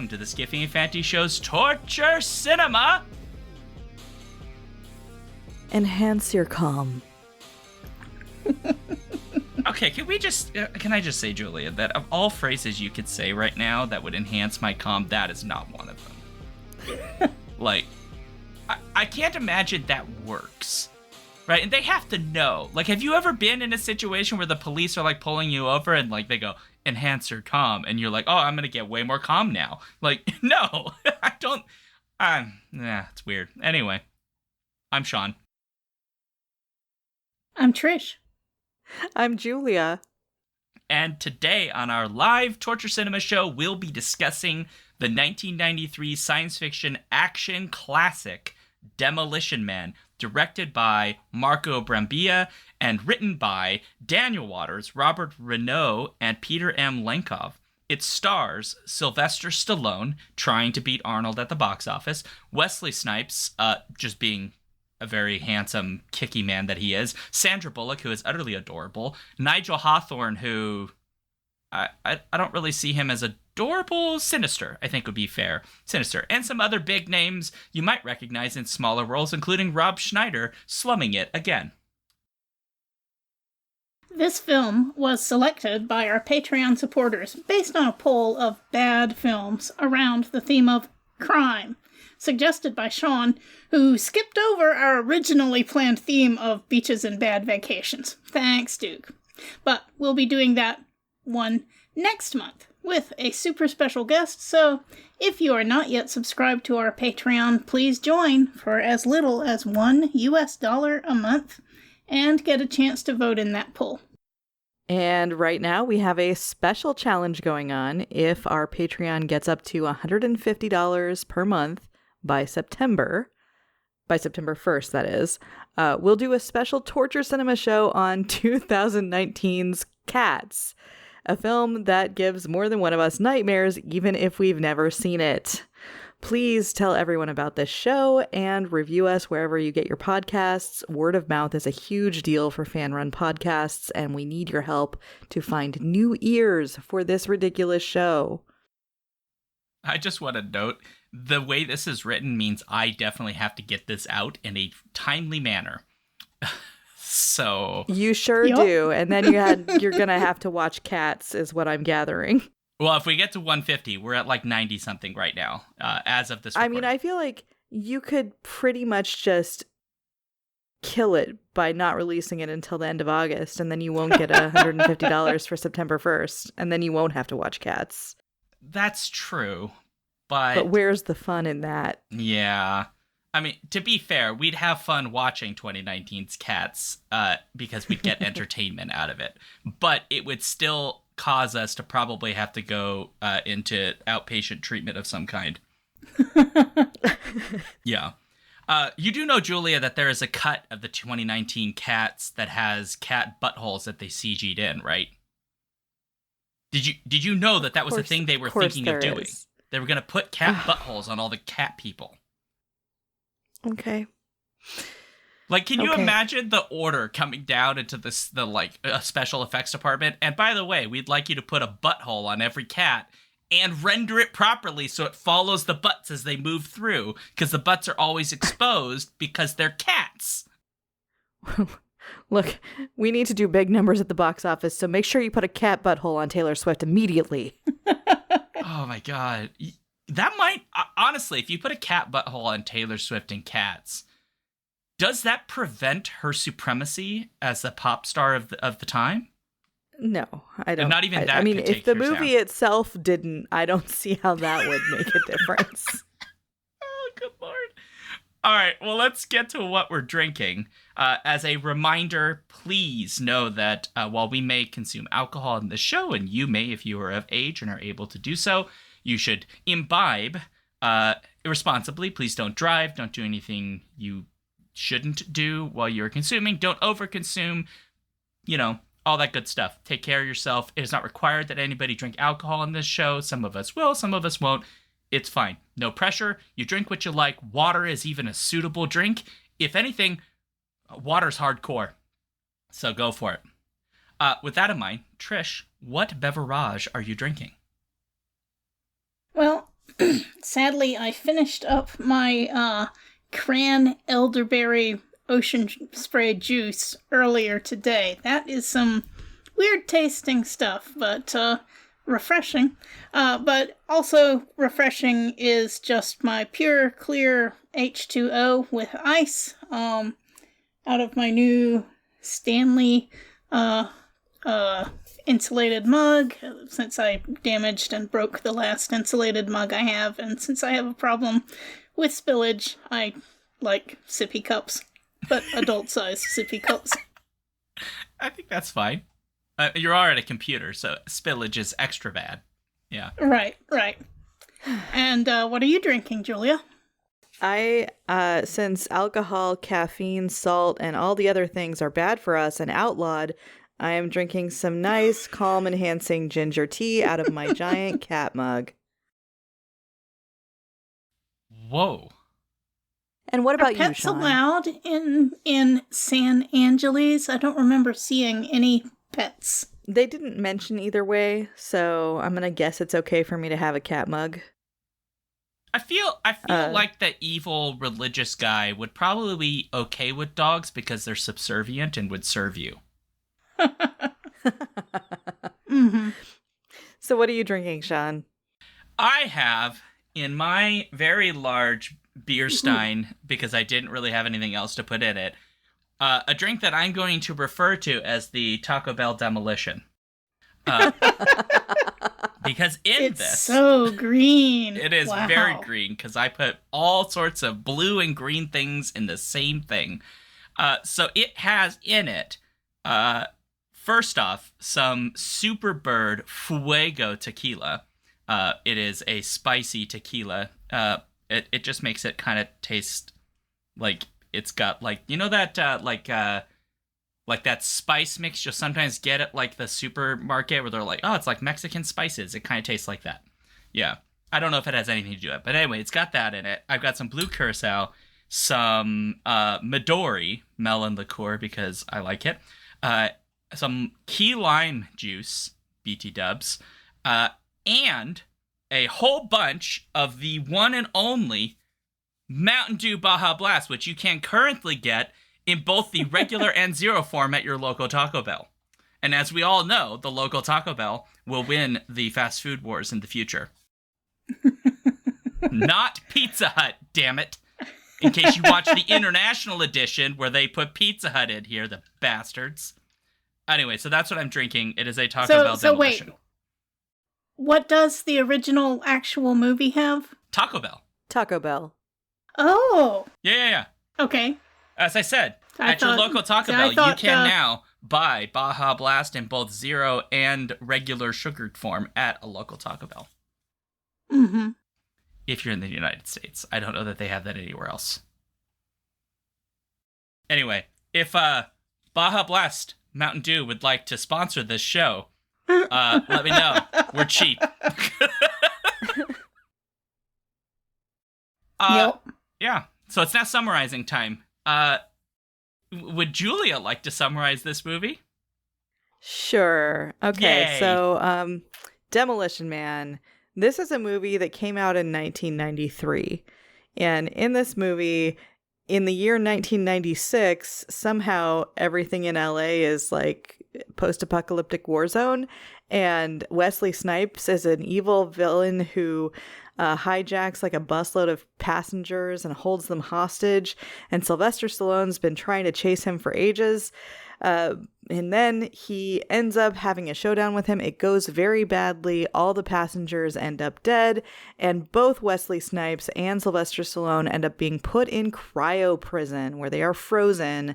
welcome to the Skiffy and Fanty Show's Torture Cinema. Enhance your calm. Okay, can I just say, Julia, that of all phrases you could say right now that would enhance my calm, that is not one of them. Like, I can't imagine that works, right? And they have to know. Like, have you ever been in a situation where the police are, like, pulling you over and, like, they go, enhance your calm, and you're like, oh, I'm gonna get way more calm now. Like, no, I don't, it's weird. Anyway, I'm Shaun. I'm Trish. I'm Julia. And today on our live Torture Cinema show, we'll be discussing the 1993 science fiction action classic, Demolition Man, directed by Marco Brambilla and written by Daniel Waters, Robert Renaud, and Peter M. Lenkov. It stars Sylvester Stallone, trying to beat Arnold at the box office, Wesley Snipes, just being a very handsome, kicky man that he is, Sandra Bullock, who is utterly adorable, Nigel Hawthorne, who I don't really see him as adorable, Sinister, I think would be fair. Sinister. And some other big names you might recognize in smaller roles, including Rob Schneider, slumming it again. This film was selected by our Patreon supporters based on a poll of bad films around the theme of crime, suggested by Shaun, who skipped over our originally planned theme of beaches and bad vacations. Thanks, Duke. But we'll be doing that one next month with a super special guest, so if you are not yet subscribed to our Patreon, please join for as little as $1 a month and get a chance to vote in that poll. And right now we have a special challenge going on. If our Patreon gets up to $150 per month by September 1st, that is, we'll do a special Torture Cinema show on 2019's Cats, a film that gives more than one of us nightmares, even if we've never seen it. Please tell everyone about this show and review us wherever you get your podcasts. Word of mouth is a huge deal for fan-run podcasts, and we need your help to find new ears for this ridiculous show. I just want to note, the way this is written means I definitely have to get this out in a timely manner. So you sure do, and then you're gonna have to watch Cats, is what I'm gathering. Well, if we get to 150, we're at like 90 something right now, as of this recording. I mean, I feel like you could pretty much just kill it by not releasing it until the end of August, and then you won't get $150 for September 1st, and then you won't have to watch Cats. That's true, but where's the fun in that? Yeah. I mean, to be fair, we'd have fun watching 2019's Cats, because we'd get entertainment out of it. But it would still cause us to probably have to go into outpatient treatment of some kind. Yeah. You do know, Julia, that there is a cut of the 2019 Cats that has cat buttholes that they CG'd in, right? Did you know that was a thing they were thinking of doing? They were going to put cat buttholes on all the cat people. Okay. Like, can you imagine the order coming down into the special effects department? And by the way, we'd like you to put a butthole on every cat and render it properly so it follows the butts as they move through, because the butts are always exposed because they're cats. Look, we need to do big numbers at the box office, so make sure you put a cat butthole on Taylor Swift immediately. Oh my god. That might, honestly, if you put a cat butthole on Taylor Swift and Cats, does that prevent her supremacy as the pop star of the time? No, I don't. And not even that. I mean, if the movie itself didn't, I don't see how that would make a difference. Oh, good lord. All right, well, let's get to what we're drinking. As a reminder, please know that while we may consume alcohol in the show, and you may if you are of age and are able to do so, you should imbibe irresponsibly. Please don't drive. Don't do anything you shouldn't do while you're consuming. Don't overconsume. You know, all that good stuff. Take care of yourself. It is not required that anybody drink alcohol in this show. Some of us will, some of us won't. It's fine. No pressure. You drink what you like. Water is even a suitable drink. If anything, water's hardcore. So go for it. With that in mind, Trish, what beverage are you drinking? Well, Sadly, I finished up my cran elderberry ocean spray juice earlier today. That is some weird tasting stuff, but refreshing. But also refreshing is just my pure clear H2O with ice out of my new Stanley insulated mug, since I damaged and broke the last insulated mug I have, and since I have a problem with spillage, I like sippy cups, but adult-sized sippy cups. I think that's fine. You're all at a computer, so spillage is extra bad. Yeah. Right. And what are you drinking, Julia? Since alcohol, caffeine, salt, and all the other things are bad for us and outlawed, I am drinking some nice, calm-enhancing ginger tea out of my giant cat mug. Whoa. And what about Are pets you, Shaun? allowed in San Angeles? I don't remember seeing any pets. They didn't mention either way, so I'm gonna guess it's okay for me to have a cat mug. I feel like the evil religious guy would probably be okay with dogs because they're subservient and would serve you. Mm-hmm. So what are you drinking, Shaun? I have, in my very large beer stein, because I didn't really have anything else to put in it, a drink that I'm going to refer to as the Taco Bell Demolition. Because it's this... so green. It is very green, because I put all sorts of blue and green things in the same thing. So it has in it... First off, some Superbird Fuego tequila. It is a spicy tequila. It just makes it kind of taste like it's got like, you know that like that spice mix you'll sometimes get at like the supermarket where they're like, oh, it's like Mexican spices. It kind of tastes like that. Yeah. I don't know if it has anything to do with it, but anyway, it's got that in it. I've got some blue curacao, some Midori melon liqueur because I like it. Some key lime juice, BT dubs, and a whole bunch of the one and only Mountain Dew Baja Blast, which you can currently get in both the regular and zero form at your local Taco Bell. And as we all know, the local Taco Bell will win the fast food wars in the future. Not Pizza Hut, damn it. In case you watch the international edition where they put Pizza Hut in here, the bastards. Anyway, so that's what I'm drinking. It is a Taco Bell Demolition. Wait. What does the original actual movie have? Taco Bell. Taco Bell. Oh. Yeah. Okay. As I said, your local Taco Bell, you can now buy Baja Blast in both zero and regular sugared form at a local Taco Bell. Mm-hmm. If you're in the United States. I don't know that they have that anywhere else. Anyway, if Baja Blast Mountain Dew would like to sponsor this show, let me know. We're cheap. Yep. Yeah. So it's now summarizing time. Would Julia like to summarize this movie? Sure. Okay, Yay. So Demolition Man. This is a movie that came out in 1993. And in this movie, in the year 1996, somehow everything in LA is like post-apocalyptic war zone. And Wesley Snipes is an evil villain who hijacks like a busload of passengers and holds them hostage. And Sylvester Stallone's been trying to chase him for ages. And then he ends up having a showdown with him. It goes very badly. All the passengers end up dead. And both Wesley Snipes and Sylvester Stallone end up being put in cryo prison where they are frozen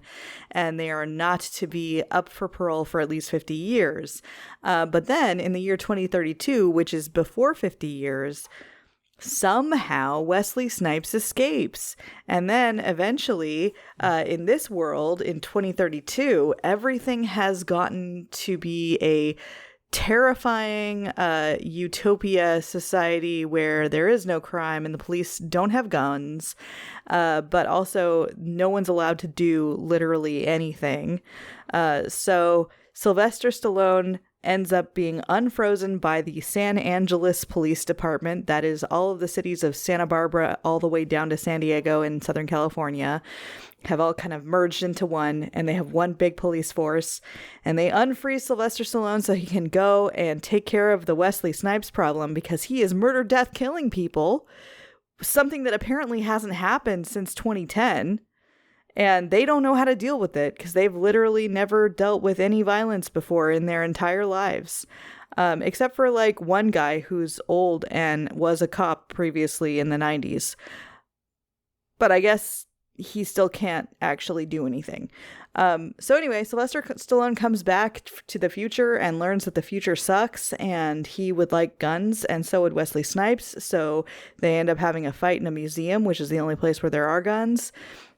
and they are not to be up for parole for at least 50 years. But then in the year 2032, which is before 50 years, somehow Wesley Snipes escapes. And then eventually, in this world, in 2032, everything has gotten to be a terrifying utopia society where there is no crime and the police don't have guns, but also no one's allowed to do literally anything. So Sylvester Stallone ends up being unfrozen by the San Angeles Police Department. That is all of the cities of Santa Barbara all the way down to San Diego in Southern California have all kind of merged into one, and they have one big police force, and they unfreeze Sylvester Stallone so he can go and take care of the Wesley Snipes problem because he is murder, death, killing people, something that apparently hasn't happened since 2010. And they don't know how to deal with it because they've literally never dealt with any violence before in their entire lives. Except for like one guy who's old and was a cop previously in the 90s. But I guess he still can't actually do anything. So anyway, Sylvester Stallone comes back to the future and learns that the future sucks and he would like guns, and so would Wesley Snipes. So they end up having a fight in a museum, which is the only place where there are guns.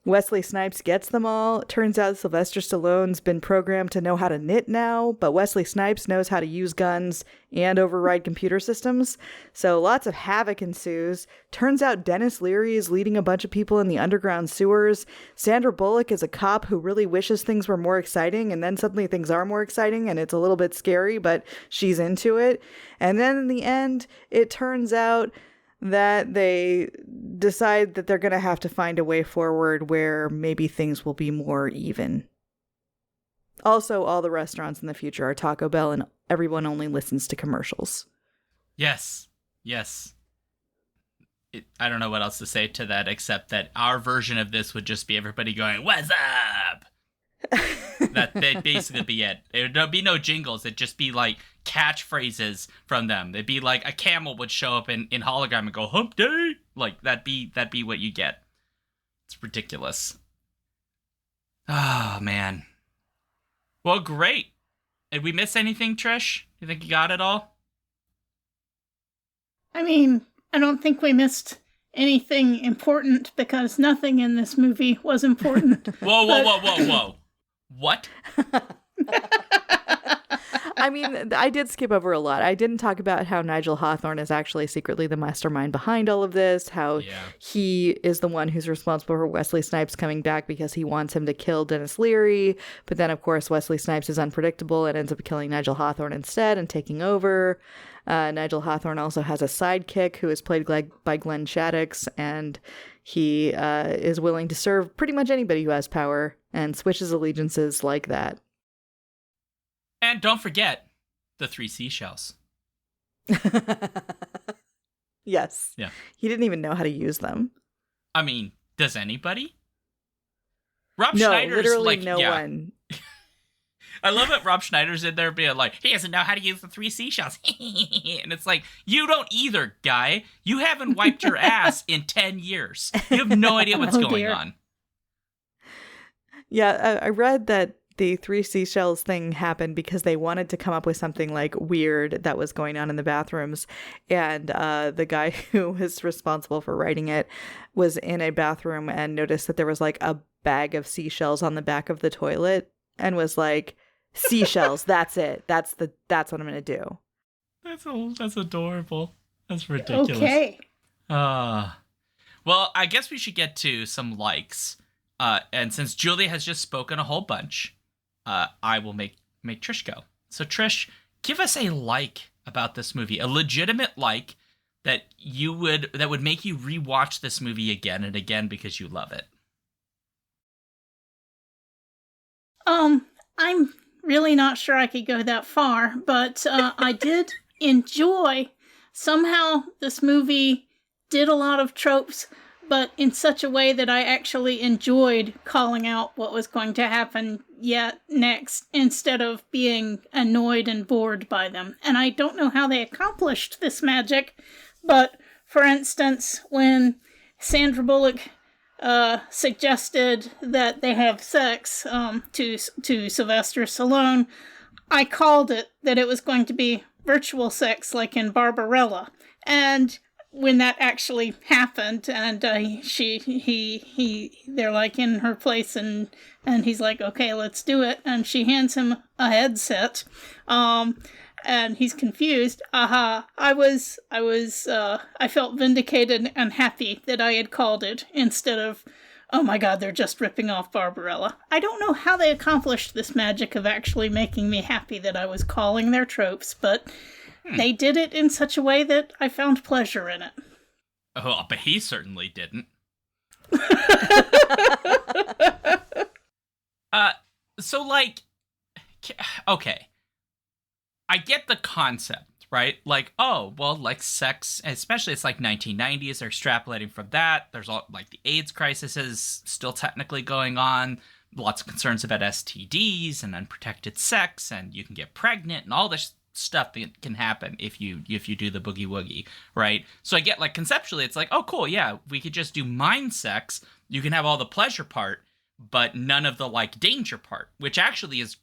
Wesley Snipes gets them all. Turns out Sylvester Stallone's been programmed to know how to knit now, but Wesley Snipes knows how to use guns and override computer systems. So lots of havoc ensues. Turns out Dennis Leary is leading a bunch of people in the underground sewers. Sandra Bullock is a cop who really wishes things were more exciting, and then suddenly things are more exciting, and it's a little bit scary, but she's into it. And then in the end, it turns out that they decide that they're going to have to find a way forward where maybe things will be more even. Also, all the restaurants in the future are Taco Bell and everyone only listens to commercials. Yes. I don't know what else to say to that except that our version of this would just be everybody going, "What's up?" That'd basically be it. There'd be no jingles. It'd just be like catchphrases from them. It'd be like a camel would show up in hologram and go, "Hump day." Like that'd be what you get. It's ridiculous. Oh man. Well, great. Did we miss anything, Trish? You think you got it all? I mean, I don't think we missed anything important because nothing in this movie was important. Whoa. What? I mean, I did skip over a lot. I didn't talk about how Nigel Hawthorne is actually secretly the mastermind behind all of this, how he is the one who's responsible for Wesley Snipes coming back because he wants him to kill Dennis Leary. But then, of course, Wesley Snipes is unpredictable and ends up killing Nigel Hawthorne instead and taking over. Nigel Hawthorne also has a sidekick who is played by Glenn Shaddix, and he is willing to serve pretty much anybody who has power and switches allegiances like that. And don't forget the 3 seashells. Yes. Yeah. He didn't even know how to use them. I mean, does anybody? Rob No, Schneider's literally like, no one. I love that Rob Schneider's in there being like, he doesn't know how to use the 3 seashells. And it's like, you don't either, guy. You haven't wiped your ass in 10 years. You have no idea what's going on. Yeah, I read that the 3 seashells thing happened because they wanted to come up with something like weird that was going on in the bathrooms. And the guy who was responsible for writing it was in a bathroom and noticed that there was like a bag of seashells on the back of the toilet and was like, seashells, that's it. That's what I'm going to do. That's adorable. That's ridiculous. Okay. Well, I guess we should get to some likes. And since Julia has just spoken a whole bunch, I will make Trish go. So Trish, give us a like about this movie, a legitimate like that would make you rewatch this movie again and again because you love it. I'm really not sure I could go that far, but I did enjoy. Somehow this movie did a lot of tropes, but in such a way that I actually enjoyed calling out what was going to happen next, instead of being annoyed and bored by them. And I don't know how they accomplished this magic, but for instance, when Sandra Bullock suggested that they have sex to Sylvester Stallone, I called it that it was going to be virtual sex like in Barbarella. And when that actually happened, and they're like in her place, and he's like, okay, let's do it, and she hands him a headset, and he's confused. I felt vindicated and happy that I had called it instead of oh my god, they're just ripping off Barbarella. I don't know how they accomplished this magic of actually making me happy that I was calling their tropes, but they did it in such a way that I found pleasure in it. Oh, but he certainly didn't. So, like, okay. I get the concept, right? Like, oh, well, like, sex, especially it's like 1990s, they're extrapolating from that. There's all, like, the AIDS crisis is still technically going on. Lots of concerns about STDs and unprotected sex, and you can get pregnant and all this stuff that can happen if you do the boogie woogie, right? So I get, like, conceptually, it's like, oh, cool, yeah, we could just do mind sex. You can have all the pleasure part, but none of the, like, danger part, which actually is,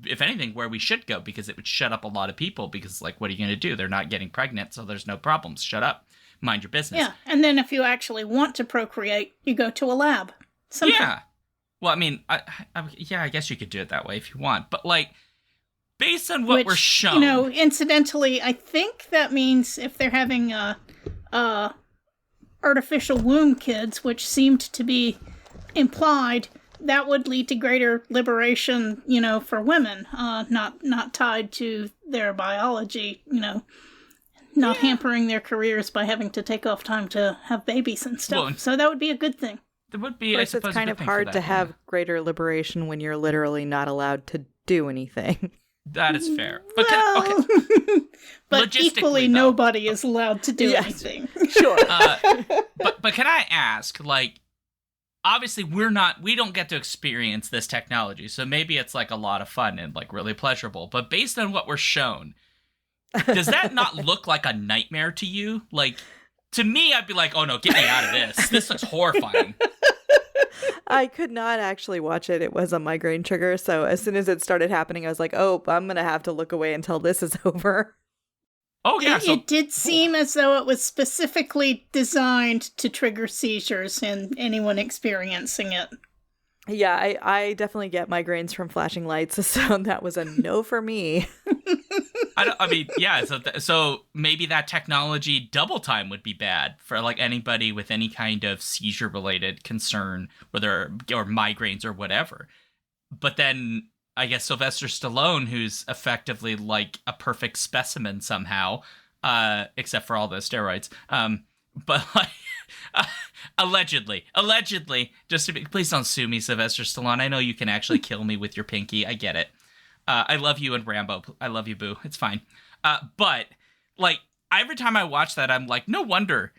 if anything, where we should go, because it would shut up a lot of people, because, like, what are you going to do? They're not getting pregnant, so there's no problems. Shut up. Mind your business. Yeah, and then if you actually want to procreate, you go to a lab. Something. Yeah. Well, I mean, I guess you could do it that way if you want, but, like, based on what we're shown... You know, incidentally, I think that means if they're having artificial womb kids, which seemed to be implied, that would lead to greater liberation, you know, for women, not tied to their biology, you know, not hampering their careers by having to take off time to have babies and stuff. Well, so that would be a good thing. There would be, I suppose, it's kind of hard to have greater liberation when you're literally not allowed to do anything. That is fair. But, but equally, though, nobody is allowed to do anything. Sure. But can I ask, like, obviously we don't get to experience this technology, so maybe it's, like, a lot of fun and, like, really pleasurable. But based on what we're shown, does that not look like a nightmare to you? Like, to me, I'd be like, oh no, get me out of this. This looks horrifying. I could not actually watch it. It was a migraine trigger. So as soon as it started happening, I was like, oh, I'm going to have to look away until this is over. Oh, yeah. It did seem as though it was specifically designed to trigger seizures in anyone experiencing it. Yeah, I definitely get migraines from flashing lights. So that was a no for me. So maybe that technology double time would be bad for, like, anybody with any kind of seizure related concern, or migraines or whatever. But then I guess Sylvester Stallone, who's effectively like a perfect specimen somehow, except for all the steroids. But like, allegedly, just to be, please don't sue me, Sylvester Stallone. I know you can actually kill me with your pinky. I get it. I love you and Rambo. I love you, boo. It's fine. But like, every time I watch that, I'm like, no wonder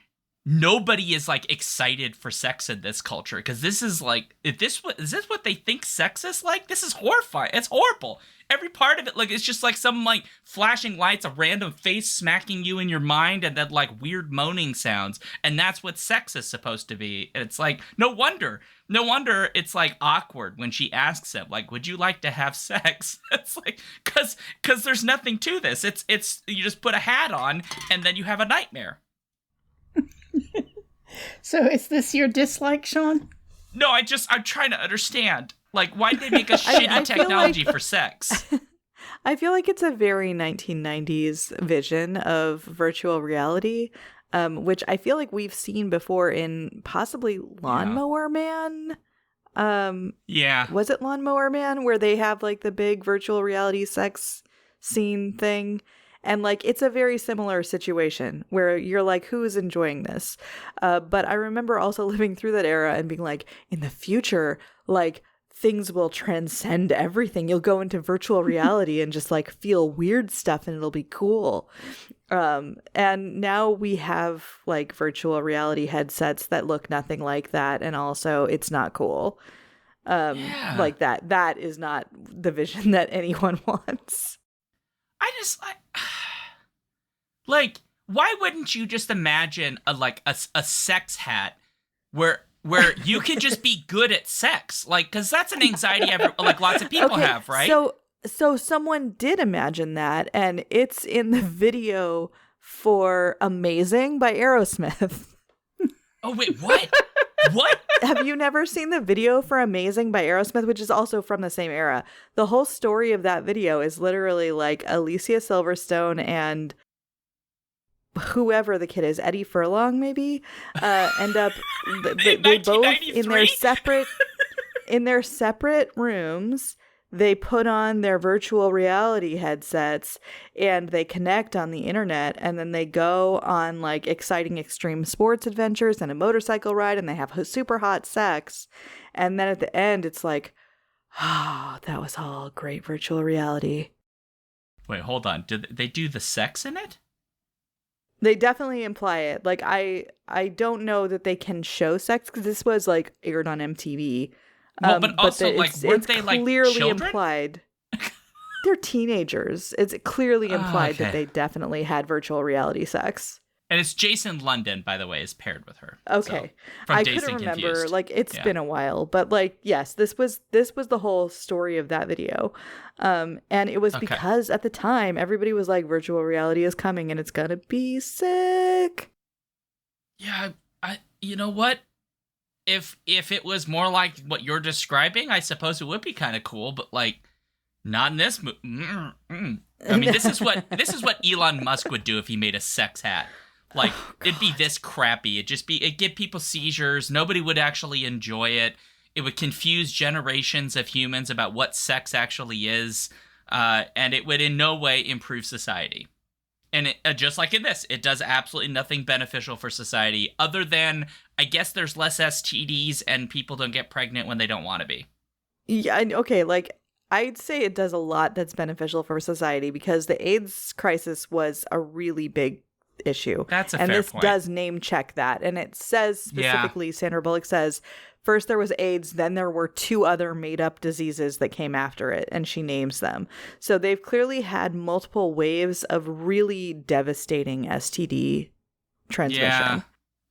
nobody is like excited for sex in this culture, because this is like, is this what they think sex is like? This is horrifying. It's horrible. Every part of it, like, it's just like some like flashing lights, a random face smacking you in your mind, and then like weird moaning sounds, and that's what sex is supposed to be. And it's like, no wonder it's like awkward when she asks him, like, would you like to have sex? It's like, cause there's nothing to this. It's you just put a hat on and then you have a nightmare. So is this your dislike, Shaun? No, I'm trying to understand. Like, why'd they make a shitty technology for sex? I feel like it's a very 1990s vision of virtual reality, which I feel like we've seen before in possibly Lawnmower Man. Yeah. Was it Lawnmower Man, where they have like the big virtual reality sex scene thing? And like, it's a very similar situation where you're like, who is enjoying this? But I remember also living through that era and being like, in the future, like, things will transcend everything. You'll go into virtual reality and just like feel weird stuff and it'll be cool. And now we have like virtual reality headsets that look nothing like that. And also it's not cool. Like that is not the vision that anyone wants. Like, why wouldn't you just imagine a sex hat where you can just be good at sex? Like, because that's an anxiety like lots of people have, right? So someone did imagine that, and it's in the video for Amazing by Aerosmith. Oh, wait, what? What? Have you never seen the video for Amazing by Aerosmith, which is also from the same era? The whole story of that video is literally like Alicia Silverstone and whoever the kid is, Eddie Furlong maybe, end up they both in their separate rooms. They put on their virtual reality headsets and they connect on the internet, and then they go on like exciting extreme sports adventures and a motorcycle ride, and they have super hot sex. And then at the end, it's like, oh, that was all great virtual reality. Wait, hold on. Did they do the sex in it? They definitely imply it. Like, I don't know that they can show sex because this was like aired on MTV. Well, but also, weren't they clearly children? Implied. They're teenagers. It's clearly implied that they definitely had virtual reality sex. And it's Jason London, by the way, is paired with her. Okay. So, I couldn't remember. Like, it's been a while. But, like, yes, this was the whole story of that video. And it was because at the time, everybody was like, virtual reality is coming and it's gonna be sick. Yeah, you know what? If it was more like what you're describing, I suppose it would be kind of cool, but like not in this movie. I mean, this is what Elon Musk would do if he made a sex hat. Like, it'd be this crappy. It'd give people seizures. Nobody would actually enjoy it. It would confuse generations of humans about what sex actually is, and it would in no way improve society. And just like in this, it does absolutely nothing beneficial for society other than, I guess there's less STDs and people don't get pregnant when they don't want to be. Yeah, okay, like, I'd say it does a lot that's beneficial for society because the AIDS crisis was a really big issue. That's a fair point. And this does name check that. And it says specifically, Sandra Bullock says, first there was AIDS, then there were 2 other made-up diseases that came after it, and she names them. So they've clearly had multiple waves of really devastating STD transmission. Yeah,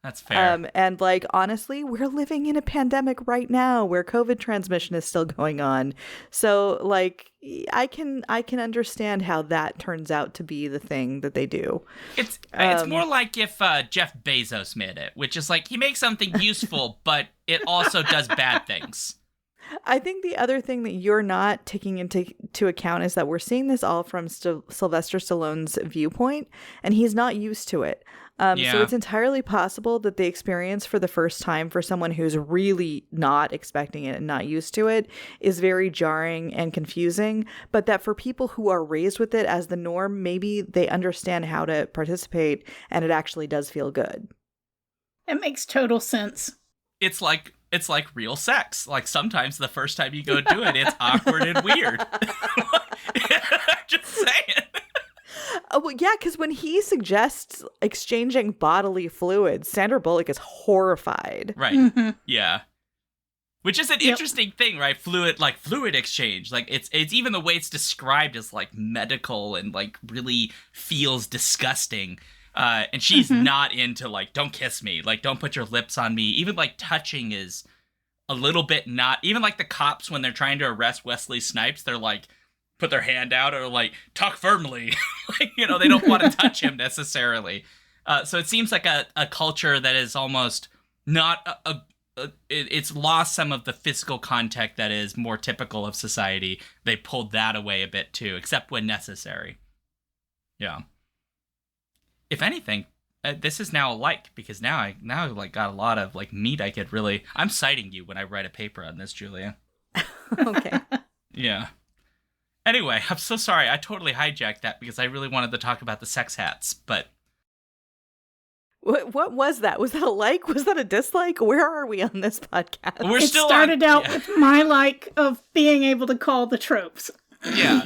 that's fair. And like, honestly, we're living in a pandemic right now where COVID transmission is still going on. So like, I can understand how that turns out to be the thing that they do. It's more like if Jeff Bezos made it, which is like, he makes something useful, but it also does bad things. I think the other thing that you're not taking into account is that we're seeing this all from Sylvester Stallone's viewpoint, and he's not used to it. So it's entirely possible that the experience for the first time for someone who's really not expecting it and not used to it is very jarring and confusing, but that for people who are raised with it as the norm, maybe they understand how to participate and it actually does feel good. It makes total sense. It's like real sex. Like, sometimes the first time you go do it, it's awkward and weird. Just saying. Well, yeah, because when he suggests exchanging bodily fluids, Sandra Bullock is horrified. Right. Mm-hmm. Yeah. Which is an interesting thing, right? Fluid exchange. Like, it's even the way it's described as like medical and like really feels disgusting. And she's not into like, don't kiss me, like, don't put your lips on me. Even like touching is a little bit not. Even like the cops, when they're trying to arrest Wesley Snipes, they're like, put their hand out or like, talk firmly. Like, you know, they don't want to touch him necessarily. So it seems like a culture that is almost not it's lost some of the physical contact that is more typical of society. They pulled that away a bit too, except when necessary. Yeah. If anything, this is now a like, because now I like got a lot of like meat I could really. I'm citing you when I write a paper on this, Julia. Okay. Yeah. Anyway, I'm so sorry. I totally hijacked that because I really wanted to talk about the sex hats, but... What was that? Was that a like? Was that a dislike? Where are we on this podcast? It started out with my like of being able to call the tropes. Yeah.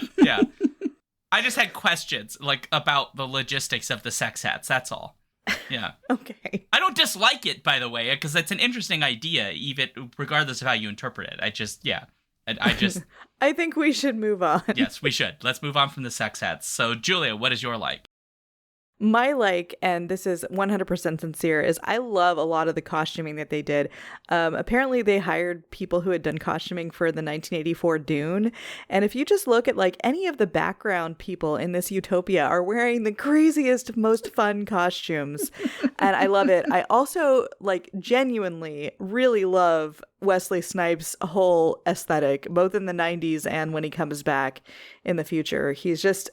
I just had questions, like, about the logistics of the sex hats, that's all. Yeah. Okay. I don't dislike it, by the way, because it's an interesting idea, even regardless of how you interpret it. I just... I think we should move on. Yes, we should. Let's move on from the sex hats. So, Julia, what is your like? My like, and this is 100% sincere, is I love a lot of the costuming that they did. Apparently, they hired people who had done costuming for the 1984 Dune. And if you just look at like any of the background people in this utopia are wearing the craziest, most fun costumes. And I love it. I also like genuinely really love Wesley Snipes' whole aesthetic, both in the 90s and when he comes back in the future. He's just...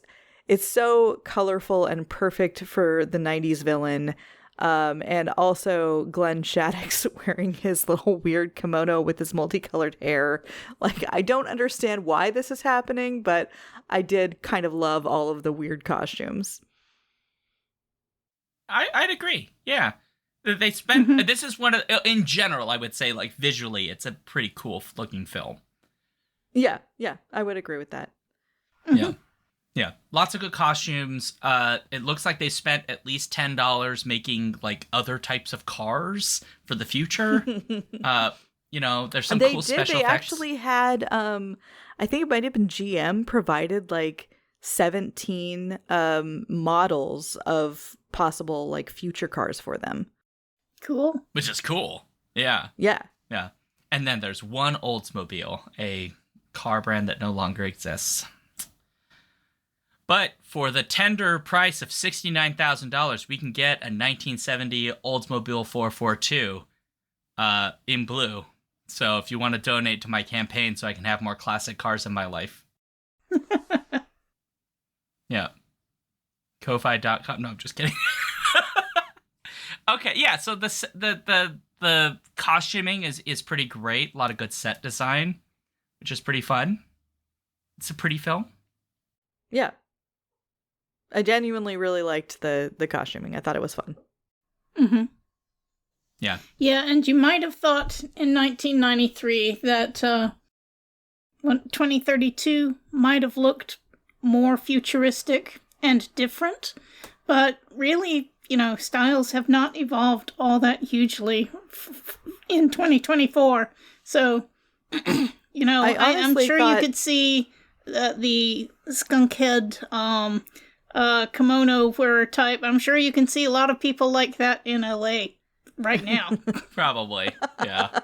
it's so colorful and perfect for the 90s villain. And also Glenn Shattuck's wearing his little weird kimono with his multicolored hair. Like, I don't understand why this is happening, but I did kind of love all of the weird costumes. I'd agree. Yeah. They spent, this is one of, in general, I would say, like, visually, it's a pretty cool looking film. Yeah, I would agree with that. Yeah. Yeah, lots of good costumes. It looks like they spent at least $10 making like other types of cars for the future. There's some cool special effects. They actually had, I think it might have been GM provided like 17 models of possible like future cars for them. Cool. Which is cool. Yeah. Yeah. Yeah. And then there's one Oldsmobile, a car brand that no longer exists. But for the tender price of $69,000, we can get a 1970 Oldsmobile 442 in blue. So if you want to donate to my campaign so I can have more classic cars in my life. Yeah. Ko-fi.com. No, I'm just kidding. Okay, yeah, so the costuming is pretty great. A lot of good set design, which is pretty fun. It's a pretty film. Yeah. I genuinely really liked the costuming. I thought it was fun. Mm-hmm. Yeah. Yeah, and you might have thought in 1993 that 2032 might have looked more futuristic and different, but really, styles have not evolved all that hugely in 2024. So, I'm sure you could see the skunkhead kimono wearer type. I'm sure you can see a lot of people like that in LA right now. Probably, yeah.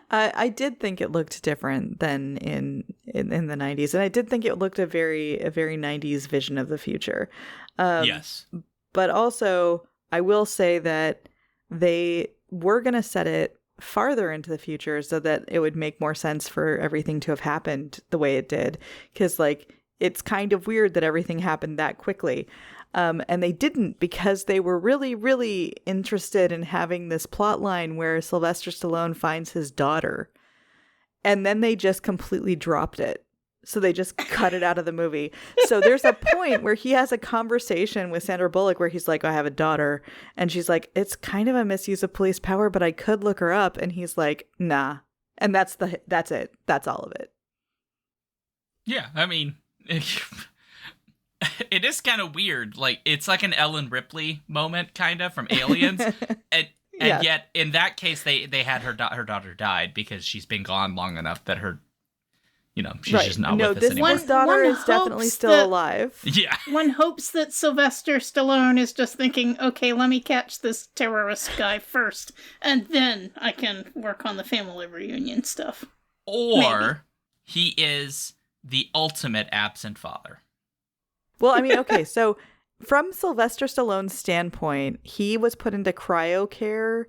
I did think it looked different than in the 90s, and I did think it looked a very 90s vision of the future. Yes. But also, I will say that they were going to set it farther into the future so that it would make more sense for everything to have happened the way it did. Because, it's kind of weird that everything happened that quickly. And they didn't, because they were really, really interested in having this plot line where Sylvester Stallone finds his daughter. And then they just completely dropped it. So they just cut it out of the movie. So there's a point where he has a conversation with Sandra Bullock where he's like, I have a daughter. And she's like, it's kind of a misuse of police power, but I could look her up. And he's like, nah. And that's it. That's all of it. Yeah, I mean, it is kind of weird. Like, it's like an Ellen Ripley moment, kind of, from Aliens. And yet, in that case, they had her daughter died because she's been gone long enough that her, she's just not with us anymore. This daughter is definitely still alive. Yeah. One hopes that Sylvester Stallone is just thinking, okay, let me catch this terrorist guy first, and then I can work on the family reunion stuff. Or maybe. He is the ultimate absent father. Well, I mean, okay, so from Sylvester Stallone's standpoint, he was put into cryo care,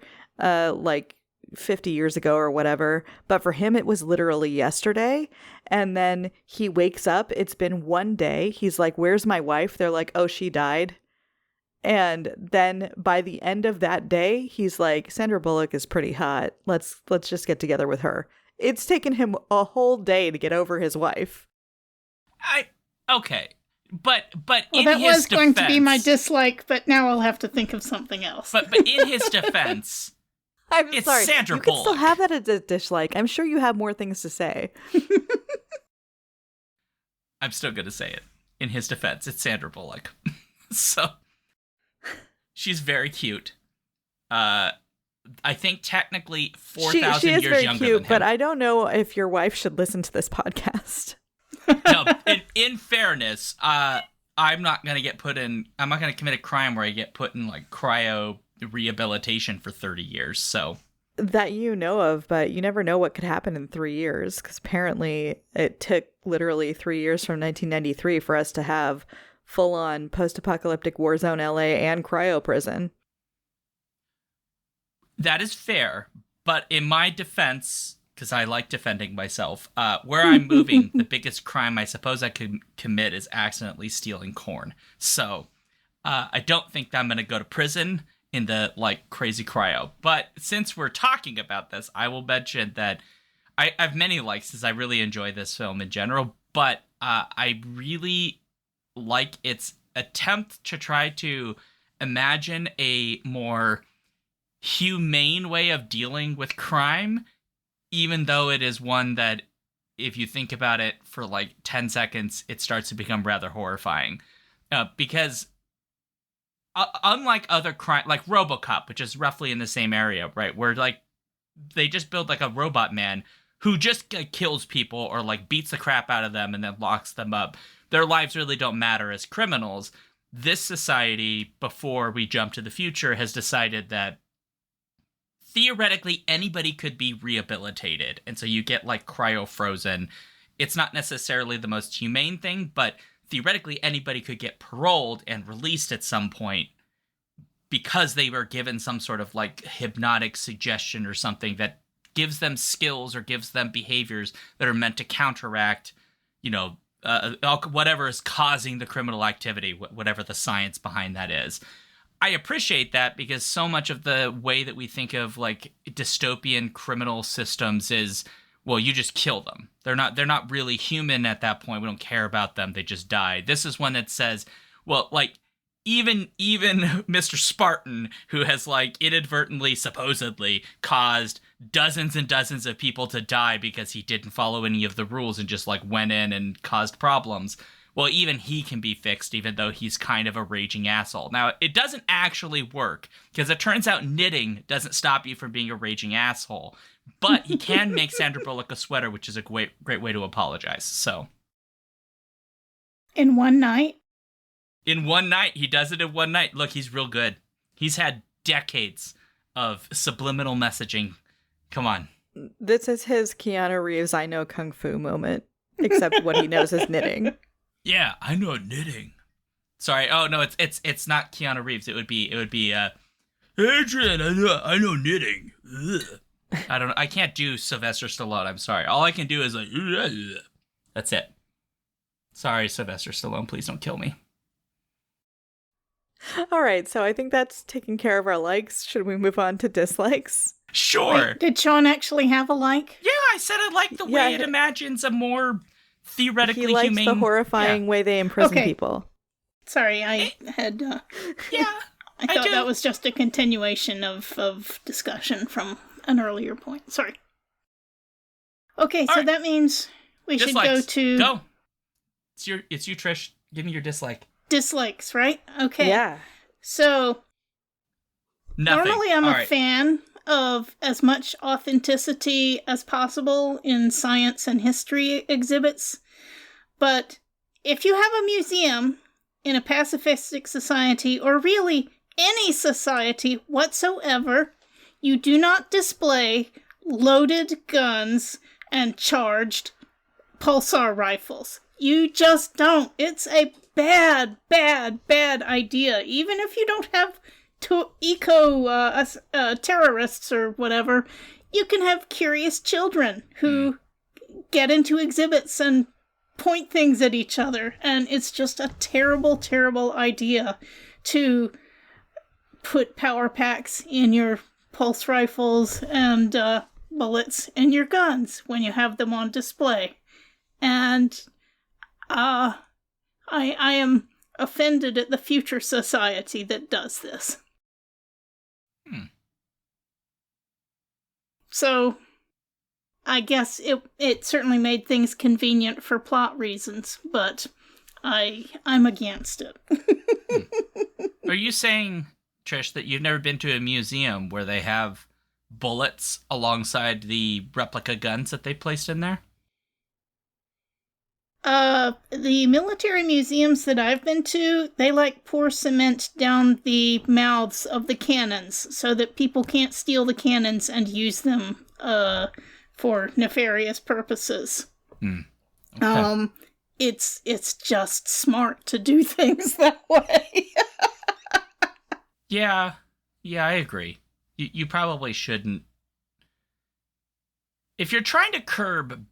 50 years ago or whatever, but for him it was literally yesterday. And then he wakes up, it's been one day, he's like, where's my wife? They're like, oh, she died. And then by the end of that day, he's like, Sandra Bullock is pretty hot, let's just get together with her. It's taken him a whole day to get over his wife. Okay, but well, in that his was going defense, to be my dislike, but now I'll have to think of something else. But in his defense, I'm it's sorry. Sandra you Bullock. can still have that as a dislike. I'm sure you have more things to say. I'm still going to say it. In his defense, it's Sandra Bullock. So, she's very cute. I think technically 4,000 years very younger cute, than him. but I don't know if your wife should listen to this podcast. No, in fairness, I'm not going to commit a crime where I get put in cryo rehabilitation for 30 years. So that you know of, but you never know what could happen in 3 years, because apparently it took literally 3 years from 1993 for us to have full-on post-apocalyptic war zone LA and cryo prison. That is fair, but in my defense, because I like defending myself. Where I'm moving, the biggest crime I suppose I could commit is accidentally stealing corn. So I don't think that I'm going to go to prison in the, like, crazy cryo. But since we're talking about this, I will mention that I have many likes because I really enjoy this film in general. But I really like its attempt to try to imagine a more humane way of dealing with crime, even though it is one that, if you think about it for like 10 seconds, it starts to become rather horrifying. Because unlike other crime, like RoboCop, which is roughly in the same area, right? Where like they just build like a robot man who just kills people or like beats the crap out of them and then locks them up. Their lives really don't matter as criminals. This society, before we jump to the future, has decided that theoretically anybody could be rehabilitated. And so you get like cryo-frozen. It's not necessarily the most humane thing, but theoretically anybody could get paroled and released at some point because they were given some sort of like hypnotic suggestion or something that gives them skills or gives them behaviors that are meant to counteract, you know, whatever is causing the criminal activity, whatever the science behind that is. I appreciate that because so much of the way that we think of like dystopian criminal systems is, well, you just kill them. They're not really human at that point. We don't care about them. They just die. This is one that says, well, like even Mr. Spartan, who has like inadvertently, supposedly caused dozens and dozens of people to die because he didn't follow any of the rules and just like went in and caused problems. Well, even he can be fixed, even though he's kind of a raging asshole. Now, it doesn't actually work, because it turns out knitting doesn't stop you from being a raging asshole. But he can make Sandra Bullock a sweater, which is a great way to apologize. So, in one night? In one night. He does it in one night. Look, he's real good. He's had decades of subliminal messaging. Come on. This is his Keanu Reeves I know Kung Fu moment, except what he knows is knitting. Yeah, I know knitting. Sorry. Oh no, it's not Keanu Reeves. It would be Adrian, I know knitting. Ugh. I don't know. I can't do Sylvester Stallone. I'm sorry. All I can do is like that's it. Sorry, Sylvester Stallone, please don't kill me. All right, so I think that's taking care of our likes. Should we move on to dislikes? Sure. Wait, did Shaun actually have a like? Yeah, I said I like the way it imagines a more theoretically he likes humane... the horrifying way they imprison people. Sorry, I had... yeah, I thought that was just a continuation of discussion from an earlier point. Sorry. Okay, so that means we dislikes. Should go to... Go. It's you, Trish. Give me your dislike. Dislikes, right? Okay. Yeah. So... Nothing. Normally I'm a fan of as much authenticity as possible in science and history exhibits. But if you have a museum in a pacifistic society, or really any society whatsoever, you do not display loaded guns and charged pulsar rifles. You just don't. It's a bad, bad, bad idea. Even if you don't have terrorists or whatever, you can have curious children who get into exhibits and point things at each other, and it's just a terrible, terrible idea to put power packs in your pulse rifles and bullets in your guns when you have them on display. And I am offended at the future society that does this. So, I guess it certainly made things convenient for plot reasons, but I'm against it. Are you saying, Trish, that you've never been to a museum where they have bullets alongside the replica guns that they placed in there? The military museums that I've been to, they pour cement down the mouths of the cannons so that people can't steal the cannons and use them, for nefarious purposes. Okay. It's just smart to do things that way. Yeah, I agree. You probably shouldn't. if you're trying to curb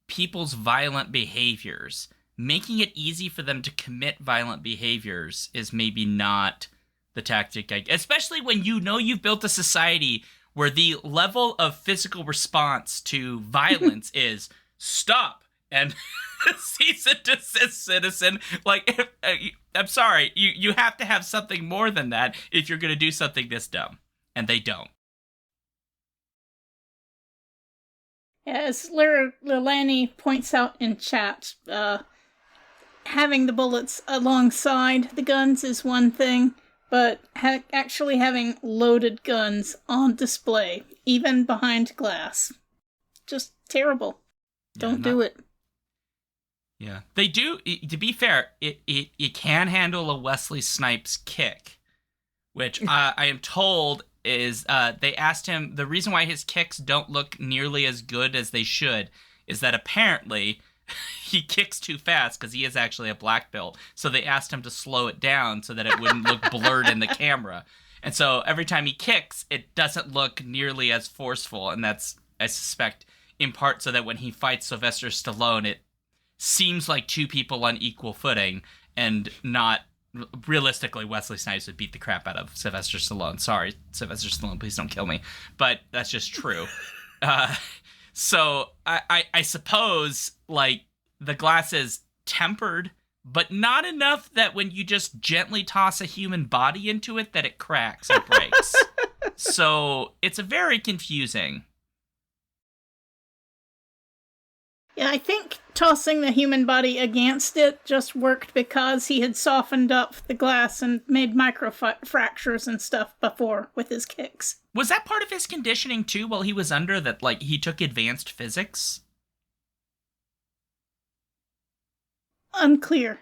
people's violent behaviors, making it easy for them to commit violent behaviors is maybe not the tactic, especially when you know you've built a society where the level of physical response to violence is stop and cease and desist, citizen. Like, I'm sorry, you have to have something more than that if you're going to do something this dumb, and they don't. As Lilani points out in chat, having the bullets alongside the guns is one thing, but actually having loaded guns on display, even behind glass, just terrible. Don't do it. Yeah, they do. To be fair, it can handle a Wesley Snipes kick, which I am told is they asked him, the reason why his kicks don't look nearly as good as they should is that apparently he kicks too fast because he is actually a black belt. So they asked him to slow it down so that it wouldn't look blurred in the camera. And so every time he kicks, it doesn't look nearly as forceful. And that's, I suspect, in part so that when he fights Sylvester Stallone, it seems like two people on equal footing and not... Realistically, Wesley Snipes would beat the crap out of Sylvester Stallone. Sorry, Sylvester Stallone, please don't kill me. But that's just true. So I suppose, like, the glass is tempered, but not enough that when you just gently toss a human body into it that it cracks and breaks. So it's very confusing. Yeah, I think tossing the human body against it just worked because he had softened up the glass and made micro-fractures and stuff before with his kicks. Was that part of his conditioning, too, while he was under, that, like, he took advanced physics? Unclear.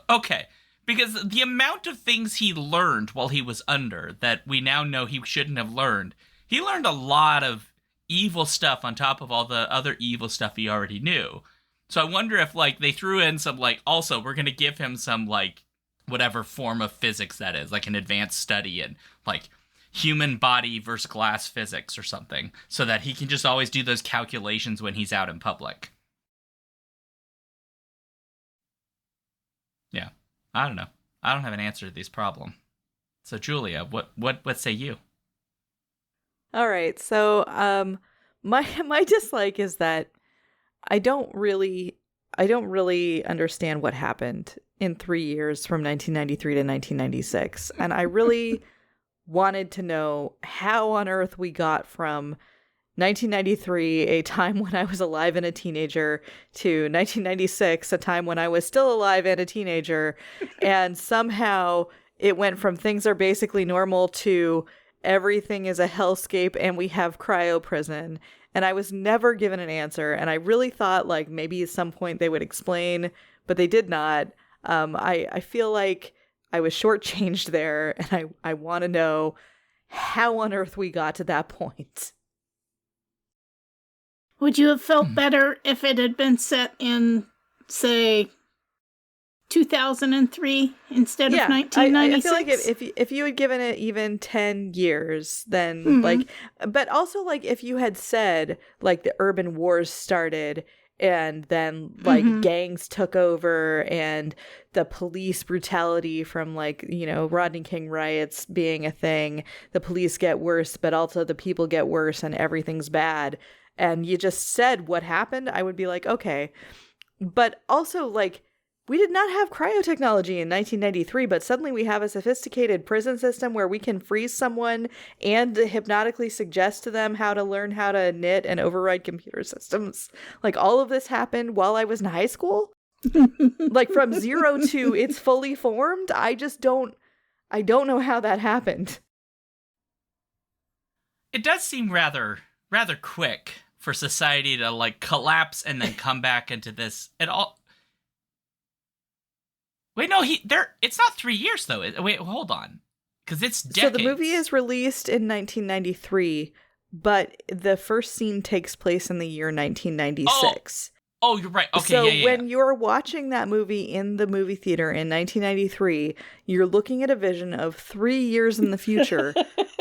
Okay, because the amount of things he learned while he was under that we now know he shouldn't have learned, he learned a lot of evil stuff on top of all the other evil stuff he already knew. So I wonder if, like, they threw in some, like, also, we're going to give him some, like, whatever form of physics that is, like an advanced study in, like, human body versus glass physics or something, so that he can just always do those calculations when he's out in public. Yeah, I don't know. I don't have an answer to this problem. So, Julia, what say you? All right, so my dislike is that I don't really understand what happened in 3 years from 1993 to 1996, and I really wanted to know how on earth we got from 1993, a time when I was alive and a teenager, to 1996, a time when I was still alive and a teenager, and somehow it went from things are basically normal to everything is a hellscape and we have cryo prison. And I was never given an answer. And I really thought, like, maybe at some point they would explain, but they did not. I feel like I was shortchanged there, and I want to know how on earth we got to that point. Would you have felt better if it had been set in, say, 2003 instead of 1996? I feel like if you had given it even 10 years, then like, but also like if you had said like the urban wars started and then like gangs took over and the police brutality from like, you know, Rodney King riots being a thing, the police get worse, but also the people get worse and everything's bad. And you just said what happened, I would be like, okay. But also like, we did not have cryotechnology in 1993, but suddenly we have a sophisticated prison system where we can freeze someone and hypnotically suggest to them how to learn how to knit and override computer systems. Like, all of this happened while I was in high school? Like, from 0 to it's fully formed? I don't know how that happened. It does seem rather quick for society to, like, collapse and then come back into this. It all... Wait, no, it's not 3 years, though. Wait, hold on. Because it's decades. So the movie is released in 1993, but the first scene takes place in the year 1996. Oh, you're right. Okay, so yeah. When you're watching that movie in the movie theater in 1993, you're looking at a vision of 3 years in the future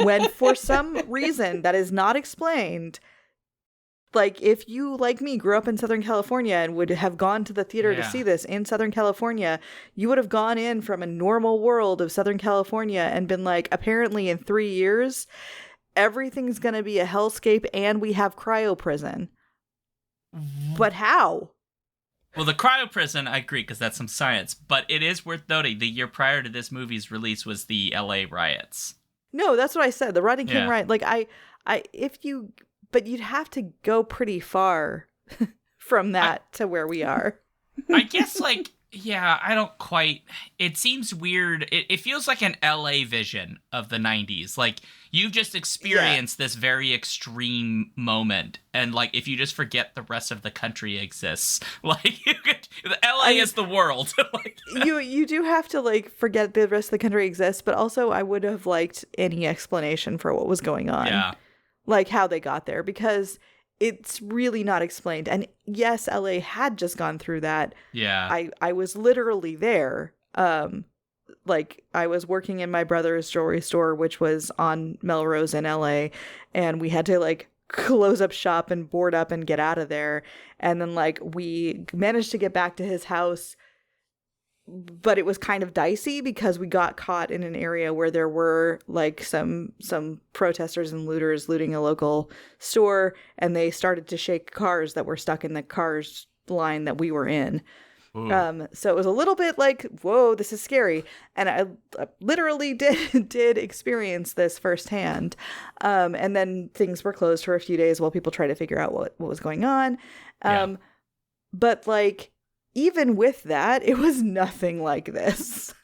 when, for some reason that is not explained, Like, if you, like me, grew up in Southern California and would have gone to the theater to see this in Southern California, you would have gone in from a normal world of Southern California and been like, apparently in 3 years, everything's going to be a hellscape and we have cryo prison. But how? Well, the cryo prison, I agree, because that's some science. But it is worth noting, the year prior to this movie's release was the LA riots. No, that's what I said. The Rodney King riot. Like, but you'd have to go pretty far from that to where we are. I guess, like, yeah, I don't quite... It seems weird. It feels like an LA vision of the 90s. Like, you've just experienced this very extreme moment. And, like, if you just forget the rest of the country exists, like, LA is the world. Like, you do have to, like, forget the rest of the country exists, but also I would have liked any explanation for what was going on. Yeah. Like, how they got there, because it's really not explained. And yes, LA had just gone through that. Yeah. I was literally there. Like, I was working in my brother's jewelry store, which was on Melrose in LA, and we had to, like, close up shop and board up and get out of there. And then, like, we managed to get back to his house, but it was kind of dicey because we got caught in an area where there were, like, some protesters and looters looting a local store, and they started to shake cars that were stuck in the cars line that we were in. So it was a little bit like, whoa, this is scary. And I literally did experience this firsthand. And then things were closed for a few days while people tried to figure out what was going on. But, like, even with that, it was nothing like this.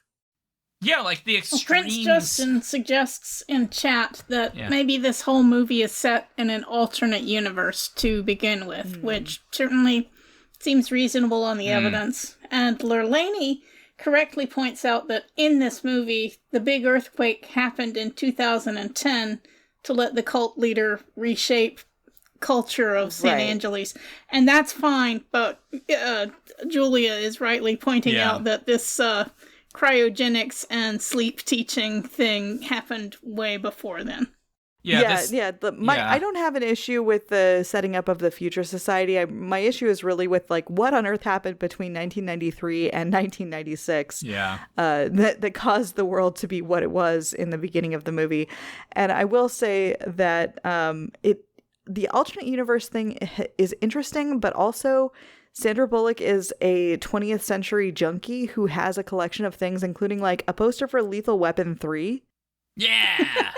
Yeah, like the extremes. Prince Justin suggests in chat that maybe this whole movie is set in an alternate universe to begin with, which certainly seems reasonable on the evidence. And Lurlaney correctly points out that in this movie, the big earthquake happened in 2010 to let the cult leader reshape culture of St. Angeles. And that's fine, but Julia is rightly pointing out that this cryogenics and sleep teaching thing happened way before then. I don't have an issue with the setting up of the future society. My issue is really with, like, what on earth happened between 1993 and 1996 that caused the world to be what it was in the beginning of the movie. And I will say that the alternate universe thing is interesting, but also Sandra Bullock is a 20th century junkie who has a collection of things, including, like, a poster for Lethal Weapon 3. Yeah!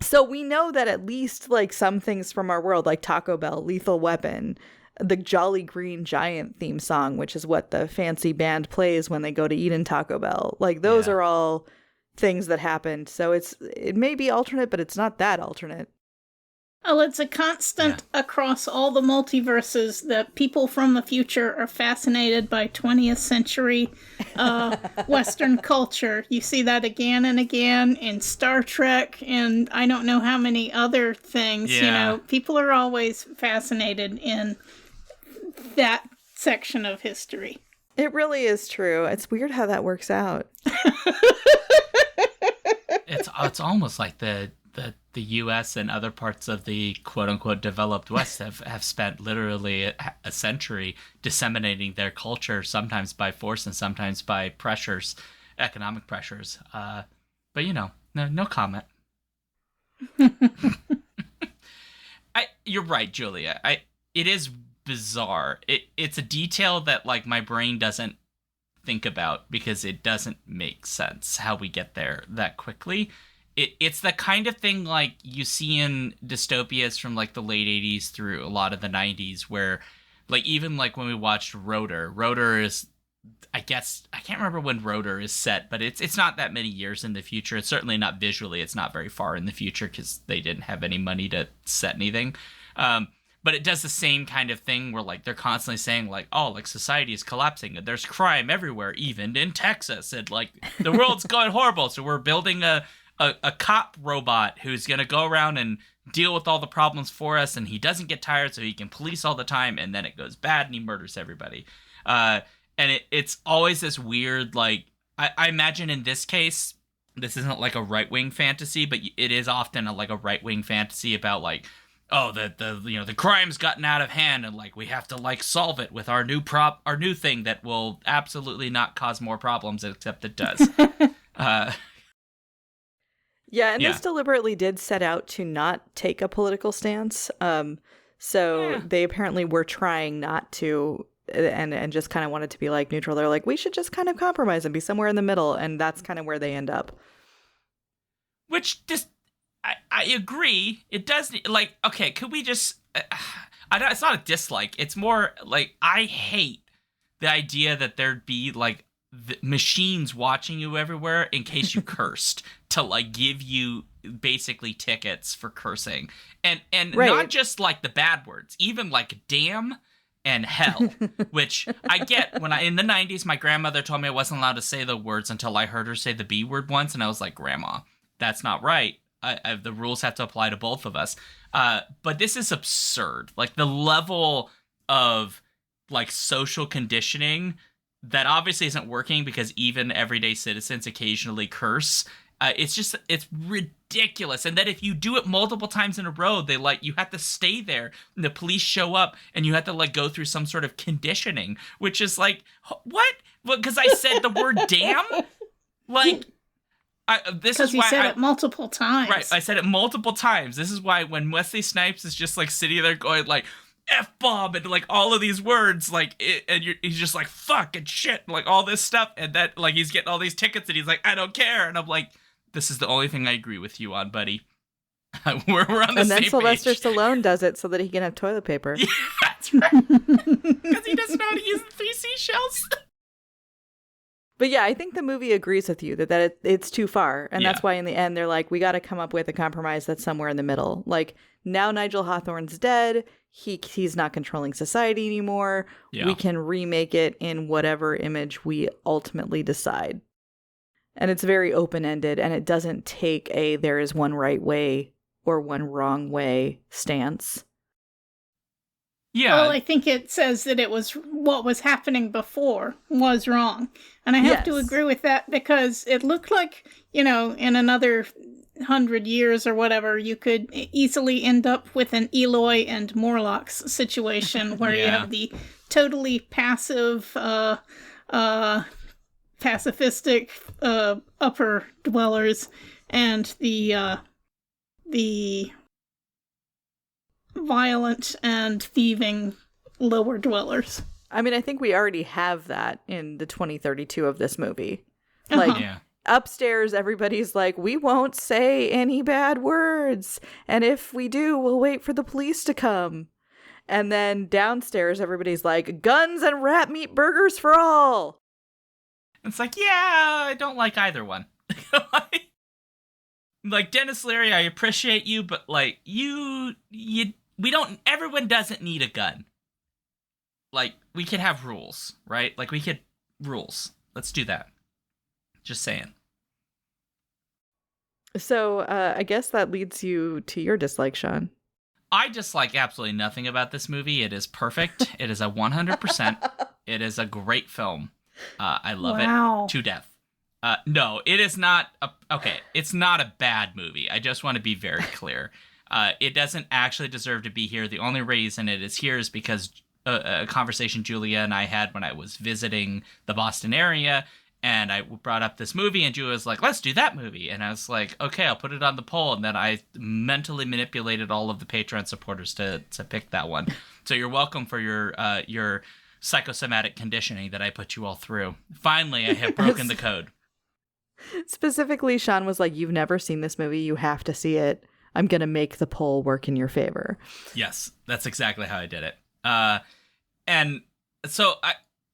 So we know that at least, like, some things from our world, like Taco Bell, Lethal Weapon, the Jolly Green Giant theme song, which is what the fancy band plays when they go to eat in Taco Bell. Like, those are all things that happened. So it may be alternate, but it's not that alternate. Well, it's a constant across all the multiverses that people from the future are fascinated by 20th century Western culture. You see that again and again in Star Trek and I don't know how many other things. You know, people are always fascinated in that section of history. It really is true. It's weird how that works out. It's almost like the U.S. and other parts of the quote-unquote developed West have spent literally a century disseminating their culture, sometimes by force and sometimes by pressures, economic pressures. But, you know, no comment. You're right, Julia. It is bizarre. It's a detail that, like, my brain doesn't think about because it doesn't make sense how we get there that quickly. It's the kind of thing like you see in dystopias from like the late 80s through a lot of the 90s where like even like when we watched Rotor is, I guess, I can't remember when Rotor is set, but it's not that many years in the future. It's certainly not visually. It's not very far in the future because they didn't have any money to set anything. But it does the same kind of thing where like they're constantly saying like, oh, like society is collapsing and there's crime everywhere, even in Texas. And like the world's going horrible. So we're building a cop robot who's going to go around and deal with all the problems for us, and he doesn't get tired, so he can police all the time, and then it goes bad, and he murders everybody. And it's always this weird, like, I imagine in this case, this isn't like a right-wing fantasy, but it is often like a right-wing fantasy about, like, oh, the crime's gotten out of hand, and like we have to like solve it with our new thing that will absolutely not cause more problems, except it does. This deliberately did set out to not take a political stance. They apparently were trying not to, and just kind of wanted to be like neutral. They're like, we should just kind of compromise and be somewhere in the middle, and that's kind of where they end up. Which just, I agree. It does, like, okay, could we just, it's not a dislike. It's more like, I hate the idea that there'd be like machines watching you everywhere in case you cursed to like give you basically tickets for cursing. And right. Not just like the bad words, even like damn and hell, which I get. When in the 90s, my grandmother told me I wasn't allowed to say the words until I heard her say the B word once. And I was like, Grandma, that's not right. The rules have to apply to both of us. But this is absurd. Like the level of like social conditioning that obviously isn't working because even everyday citizens occasionally curse. It's ridiculous. And that if you do it multiple times in a row, you have to stay there and the police show up and you have to like go through some sort of conditioning, which is like, what? Well, because I said the word damn? Like, this is why you said it multiple times. Right, I said it multiple times. This is why when Wesley Snipes is just like sitting there going like, F-bomb and like all of these words like he's just like fuck and shit and, like all this stuff, and that like he's getting all these tickets and he's like I don't care, and I'm like this is the only thing I agree with you on, buddy. we're on the same page. And then Sylvester Stallone does it so that he can have toilet paper. Yeah, that's right. Because he doesn't know how to use the 3 seashells. But yeah, I think the movie agrees with you that it's too far. And that's why in the end, they're like, we got to come up with a compromise that's somewhere in the middle. Like, now Nigel Hawthorne's dead. He's not controlling society anymore. Yeah. We can remake it in whatever image we ultimately decide. And it's very open-ended, and it doesn't take a there is one right way or one wrong way stance. Yeah. Well, I think it says that it was what was happening before was wrong. And I have to agree with that because it looked like, in another 100 years or whatever, you could easily end up with an Eloy and Morlocks situation where you have the totally passive, pacifistic upper dwellers and the violent and thieving lower dwellers. I mean, I think we already have that in the 2032 of this movie. Like, upstairs, everybody's like, we won't say any bad words. And if we do, we'll wait for the police to come. And then downstairs, everybody's like, guns and rat meat burgers for all. It's like, yeah, I don't like either one. Like, Dennis Leary, I appreciate you, but like, everyone doesn't need a gun. Like, we could have rules, right? Like, rules. Let's do that. Just saying. So, I guess that leads you to your dislike, Shaun. I dislike absolutely nothing about this movie. It is perfect. It is a 100%. It is a great film. I love it to death. No, it is not. It's not a bad movie. I just want to be very clear. It doesn't actually deserve to be here. The only reason it is here is because a conversation Julia and I had when I was visiting the Boston area, and I brought up this movie, and Julia was like, let's do that movie. And I was like, okay, I'll put it on the poll. And then I mentally manipulated all of the Patreon supporters to pick that one. So you're welcome for your psychosomatic conditioning that I put you all through. Finally, I have broken the code. Specifically, Shaun was like, you've never seen this movie. You have to see it. I'm going to make the poll work in your favor. Yes, that's exactly how I did it. And so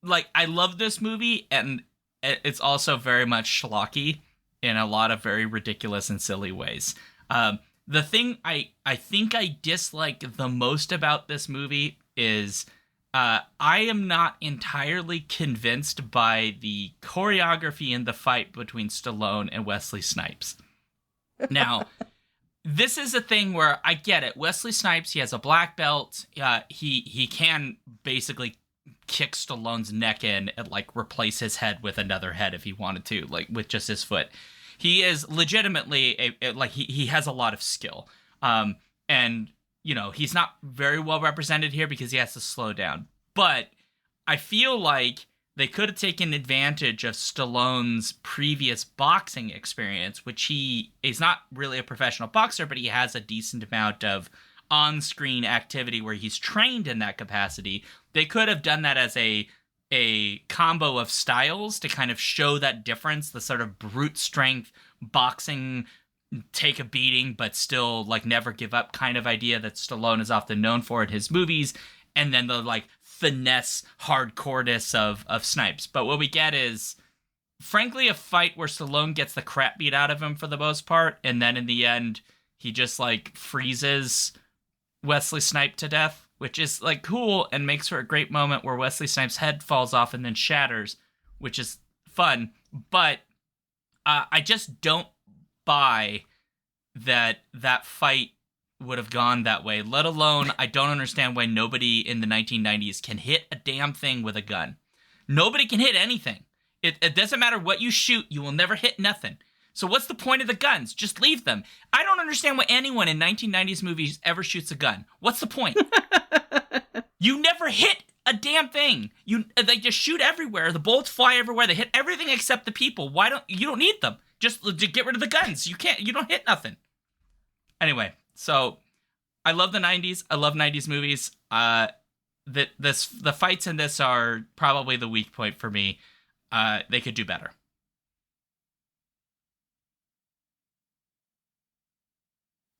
I love this movie, and it's also very much schlocky in a lot of very ridiculous and silly ways. The thing I think I dislike the most about this movie is I am not entirely convinced by the choreography in the fight between Stallone and Wesley Snipes. Now, this is a thing where I get it. Wesley Snipes, he has a black belt. He can basically kick Stallone's neck in and like replace his head with another head if he wanted to, like with just his foot. He is legitimately he has a lot of skill. And he's not very well represented here because he has to slow down. But I feel like they could have taken advantage of Stallone's previous boxing experience, which he is not really a professional boxer, but he has a decent amount of on-screen activity where he's trained in that capacity. They could have done that as a combo of styles to kind of show that difference, the sort of brute strength boxing, take a beating but still like never give up kind of idea that Stallone is often known for in his movies, and then the like finesse hardcoreness of Snipes. But what we get is frankly a fight where Stallone gets the crap beat out of him for the most part, and then in the end he just like freezes Wesley Snipes to death, which is like cool and makes for a great moment where Wesley Snipes' head falls off and then shatters, which is fun. But I just don't buy that fight would have gone that way, let alone I don't understand why nobody in the 1990s can hit a damn thing with a gun. Nobody can hit anything. It doesn't matter what you shoot, you will never hit nothing. So what's the point of the guns? Just leave them. I don't understand why anyone in 1990s movies ever shoots a gun. What's the point? You never hit a damn thing. They just shoot everywhere. The bullets fly everywhere. They hit everything except the people. You don't need them. Just get rid of the guns. You don't hit nothing. Anyway, so I love the 90s. I love 90s movies. The fights in this are probably the weak point for me. They could do better.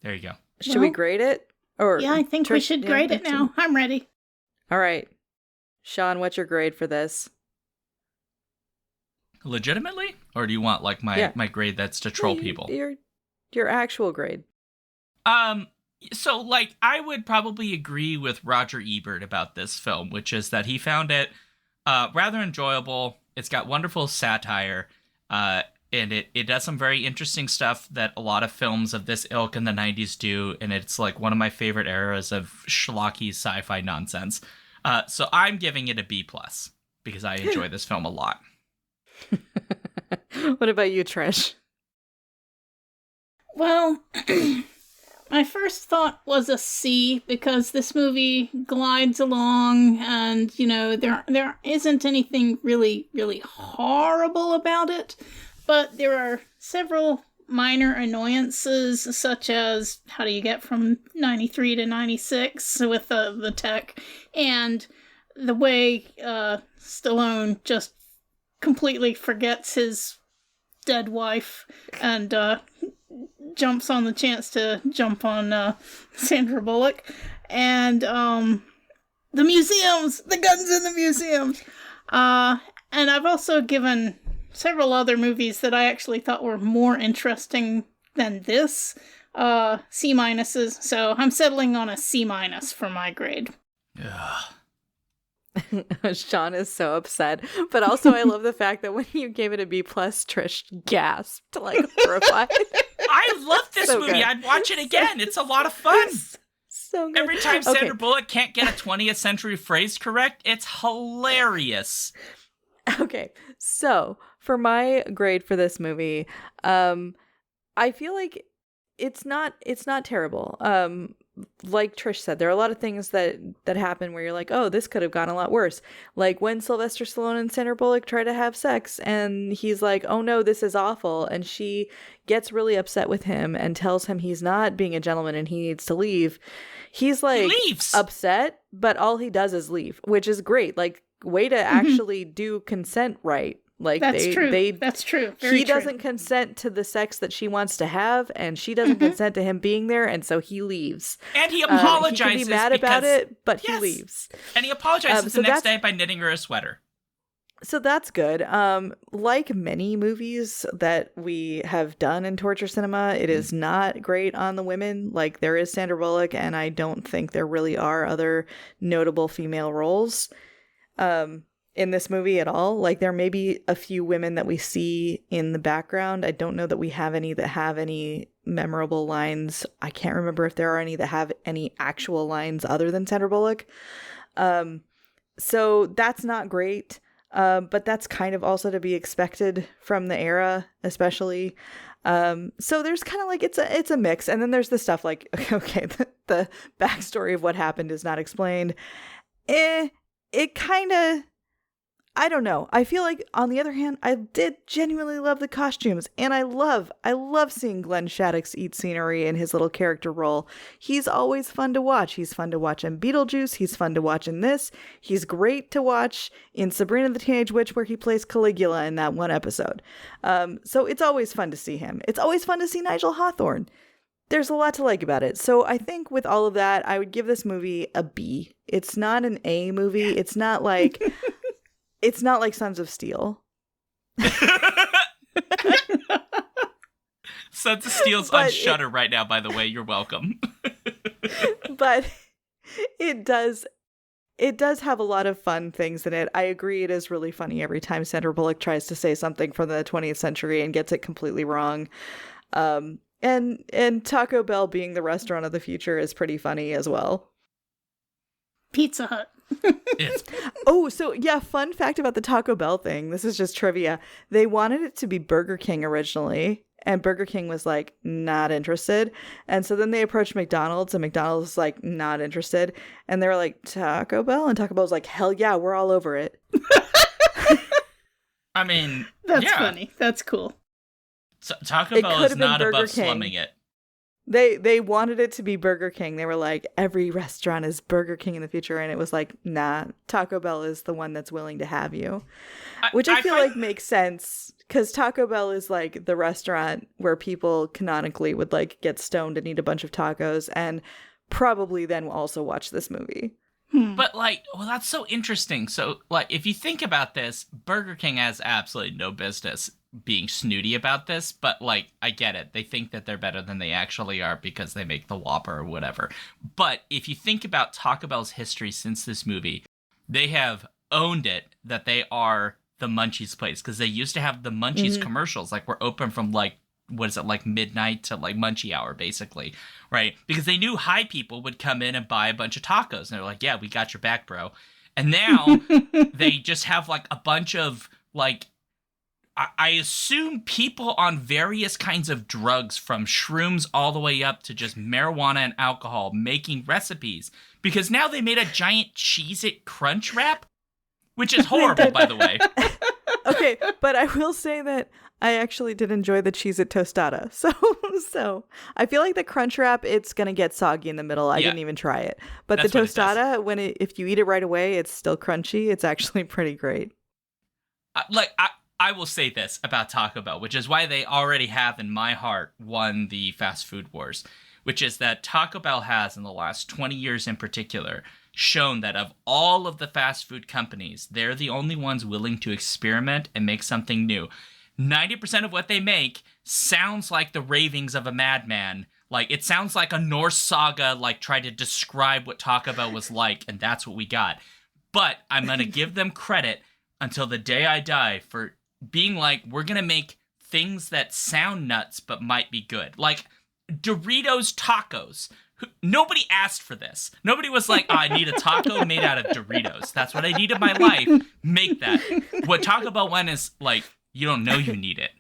There you go. Should we grade it? Or yeah, I think we should grade it now. I'm ready. All right. Shaun, what's your grade for this? Legitimately? Or do you want like my grade that's to troll people? Your actual grade. So like I would probably agree with Roger Ebert about this film, which is that he found it rather enjoyable. It's got wonderful satire. And it does some very interesting stuff that a lot of films of this ilk in the 90s do, and it's like one of my favorite eras of schlocky sci-fi nonsense. So I'm giving it a B+, because I enjoy this film a lot. What about you, Trish? Well, my first thought was a C, because this movie glides along, and, there isn't anything really, really horrible about it. But there are several minor annoyances, such as how do you get from 93 to 96 with the tech, and the way Stallone just completely forgets his dead wife and jumps on the chance to jump on Sandra Bullock. And the museums! The guns in the museums! And I've also given several other movies that I actually thought were more interesting than this, C minuses. So I'm settling on a C- for my grade. Yeah. Shaun is so upset, but also I love the fact that when you gave it a B+, Trish gasped, like horrified. I love this movie. Good. I'd watch it again. It's a lot of fun. So good. Every time Sandra Bullock can't get a 20th century phrase correct, it's hilarious. Okay, so for my grade for this movie, I feel like it's not terrible. Like Trish said, there are a lot of things that happen where you're like, oh, this could have gone a lot worse. Like when Sylvester Stallone and Sandra Bullock try to have sex, and he's like, oh no, this is awful, and she gets really upset with him and tells him he's not being a gentleman and he needs to leave. He's like upset, but all he does is leave, which is great. Like, way to actually do consent right. Like that's true. That's true. He doesn't consent to the sex that she wants to have, and she doesn't consent to him being there, and so he leaves. And he apologizes. He can be mad about it, but he leaves. And he apologizes the next day by knitting her a sweater. So that's good. Like many movies that we have done in torture cinema, it is not great on the women. Like, there is Sandra Bullock, and I don't think there really are other notable female roles in this movie at all. Like, there may be a few women that we see in the background. I don't know that we have any that have any memorable lines. I can't remember if there are any that have any actual lines other than Sandra Bullock. So that's not great. But that's kind of also to be expected from the era, especially. So there's kind of like, it's a mix. And then there's the stuff like, okay, the backstory of what happened is not explained. It kind of, I don't know. I feel like, on the other hand, I did genuinely love the costumes, and I love seeing Glenn Shattuck's eat scenery in his little character role. He's always fun to watch. He's fun to watch in Beetlejuice. He's fun to watch in this. He's great to watch in Sabrina the Teenage Witch, where he plays Caligula in that one episode. So it's always fun to see him. It's always fun to see Nigel Hawthorne. There's a lot to like about it. So I think with all of that, I would give this movie a B. It's not an A movie. It's not like... It's not like Sons of Steel. Sons of Steel's on Shudder right now, by the way. You're welcome. But it does have a lot of fun things in it. I agree, it is really funny every time Sandra Bullock tries to say something from the 20th century and gets it completely wrong. And Taco Bell being the restaurant of the future is pretty funny as well. Pizza Hut. Oh, so yeah, fun fact about the Taco Bell thing. This is just trivia. They wanted it to be Burger King originally, and Burger King was like, not interested. And so then they approached McDonald's, and McDonald's was like, not interested. And they were like, Taco Bell? And Taco Bell was like, hell yeah, we're all over it. I mean, that's funny. That's cool. Taco Bell is not above slumming it. They wanted it to be Burger King. They were like, every restaurant is Burger King in the future. And it was like, nah, Taco Bell is the one that's willing to have you. Which I feel like makes sense, because Taco Bell is like the restaurant where people canonically would like get stoned and eat a bunch of tacos and probably then also watch this movie. But like, well, that's so interesting. So like, if you think about this, Burger King has absolutely no business being snooty about this, but like, I get it. They think that they're better than they actually are because they make the Whopper or whatever. But if you think about Taco Bell's history since this movie, they have owned it that they are the Munchies place, because they used to have the Munchies commercials, like we're open from like, what is it, like midnight to like Munchie hour, basically, right? Because they knew high people would come in and buy a bunch of tacos, and they're like, yeah, we got your back, bro. And now they just have like a bunch of like, I assume people on various kinds of drugs, from shrooms all the way up to just marijuana and alcohol, making recipes, because now they made a giant Cheez-It Crunch wrap, which is horrible, by the way. Okay, but I will say that I actually did enjoy the Cheez-It tostada. So I feel like the Crunch wrap, it's going to get soggy in the middle. I didn't even try it. But the tostada, if you eat it right away, it's still crunchy. It's actually pretty great. I will say this about Taco Bell, which is why they already have, in my heart, won the fast food wars, which is that Taco Bell has, in the last 20 years in particular, shown that of all of the fast food companies, they're the only ones willing to experiment and make something new. 90% of what they make sounds like the ravings of a madman. Like, it sounds like a Norse saga, like, try to describe what Taco Bell was like, and that's what we got. But I'm going to give them credit until the day I die for being like, we're going to make things that sound nuts but might be good. Like, Doritos tacos. Nobody asked for this. Nobody was like, oh, I need a taco made out of Doritos. That's what I need in my life. Make that. What Taco Bell went is like, you don't know you need it,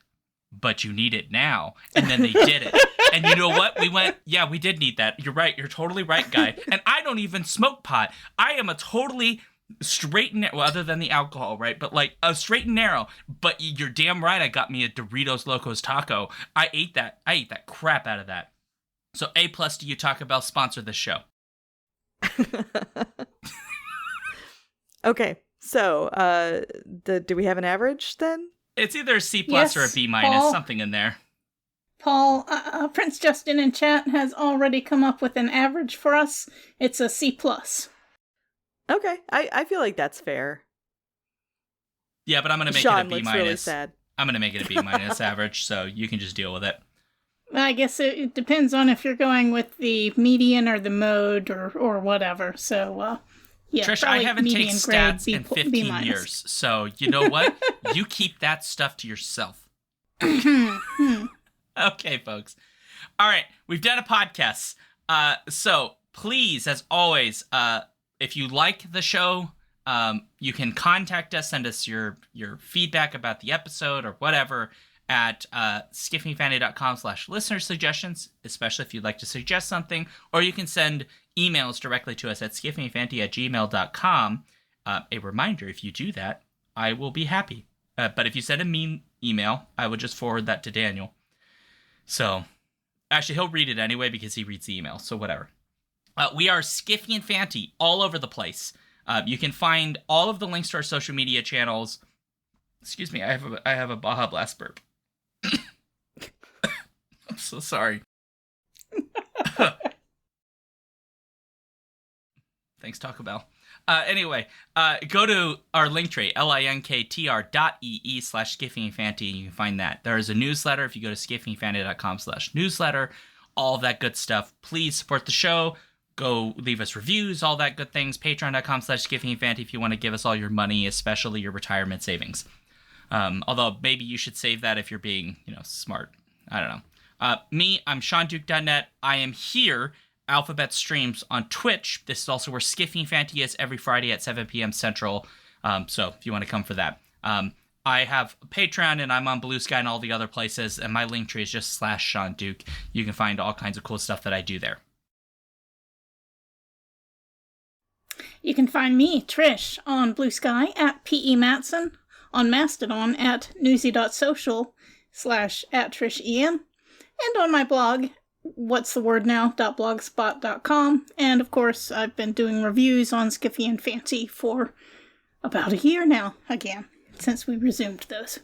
but you need it now. And then they did it. And you know what? We went, yeah, we did need that. You're right. You're totally right, guy. And I don't even smoke pot. I am a totally straight and narrow, well, other than the alcohol, right? But like a straight and narrow. But you're damn right. I got me a Doritos Locos taco. I ate that crap out of that. So A+ to you, Taco Bell. Sponsor this show. Okay. So do we have an average then? It's either a C+ yes, or a B-, Paul, something in there. Paul, Prince Justin in chat has already come up with an average for us. It's a C+. Okay, I feel like that's fair. Yeah, but I'm going to make Shaun it a B-. looks really sad. I'm going to make it a B- average, so you can just deal with it. I guess it depends on if you're going with the median or the mode or whatever. So, yeah. Trish, I haven't taken stats in 15 years, so you know what? You keep that stuff to yourself. Okay, folks. All right, we've done a podcast. So please, as always, if you like the show, you can contact us, send us your feedback about the episode or whatever at skiffingfanny.com/listener suggestions, especially if you'd like to suggest something, or you can send emails directly to us at skiffingfanty@gmail.com. A reminder, if you do that, I will be happy. But if you send a mean email, I would just forward that to Daniel. So, actually, he'll read it anyway because he reads the email, so whatever. We are Skiffy and Fanty all over the place. You can find all of the links to our social media channels. Excuse me, I have a Baja Blast burp. I'm so sorry. Thanks, Taco Bell. Anyway, go to our Linktree, linktr.ee/skiffyandfanty, and you can find that. There is a newsletter if you go to skiffyandfanty.com/newsletter, all of that good stuff. Please support the show. Go leave us reviews, all that good things. Patreon.com/skiffyandfanty if you want to give us all your money, especially your retirement savings. Although maybe you should save that if you're being, smart. I don't know. I'm ShaunDuke.net. I am here, Alphabet Streams on Twitch. This is also where Skiffy and Fanty is every Friday at 7 p.m. Central. So if you want to come for that. I have Patreon, and I'm on Blue Sky and all the other places, and my link tree is just /Shaun Duke. You can find all kinds of cool stuff that I do there. You can find me, Trish, on Blue Sky at P.E. Matson, on Mastodon at newsy.social/@TrishEM, and on my blog, whatsthewordnow.blogspot.com. And of course, I've been doing reviews on Skiffy and Fancy for about a year now, again, since we resumed those.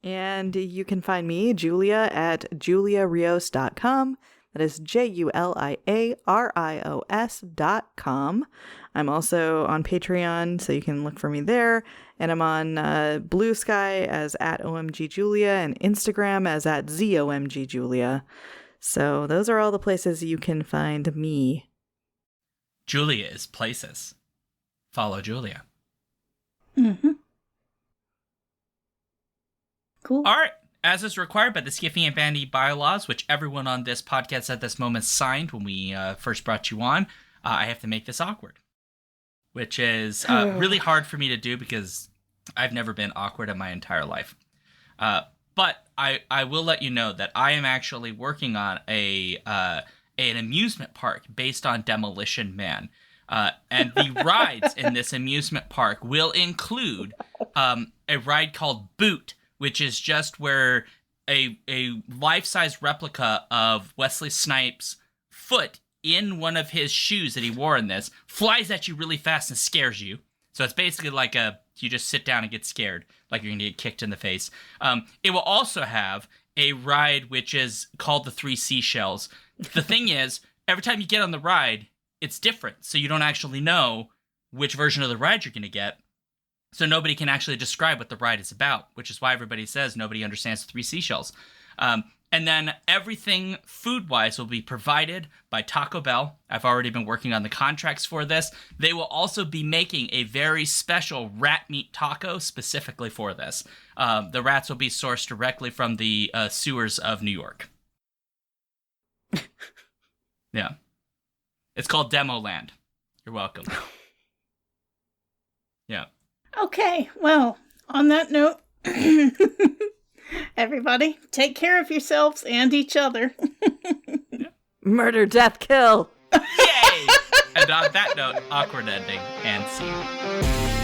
And you can find me, Julia, at juliarios.com. That is JuliaRios.com. I'm also on Patreon, so you can look for me there. And I'm on Blue Sky as at OMGJulia and Instagram as at ZOMGJulia. So those are all the places you can find me. Julia is places. Follow Julia. Mm-hmm. Cool. All right. As is required by the Skiffy and Fanty bylaws, which everyone on this podcast at this moment signed when we first brought you on, I have to make this awkward, which is really hard for me to do because I've never been awkward in my entire life. But I will let you know that I am actually working on an amusement park based on Demolition Man. And the rides in this amusement park will include a ride called Boot, which is just where a life-size replica of Wesley Snipes' foot in one of his shoes that he wore in this flies at you really fast and scares you. So it's basically like you just sit down and get scared, like you're going to get kicked in the face. It will also have a ride which is called the Three Seashells. The thing is, every time you get on the ride, it's different. So you don't actually know which version of the ride you're going to get. So nobody can actually describe what the ride is about, which is why everybody says nobody understands the Three Seashells. And then everything food-wise will be provided by Taco Bell. I've already been working on the contracts for this. They will also be making a very special rat meat taco specifically for this. The rats will be sourced directly from the sewers of New York. Yeah. It's called Demo Land. You're welcome. Yeah. Okay, well, on that note, everybody, take care of yourselves and each other. Murder, death, kill. Yay! And on that note, awkward ending, and see you.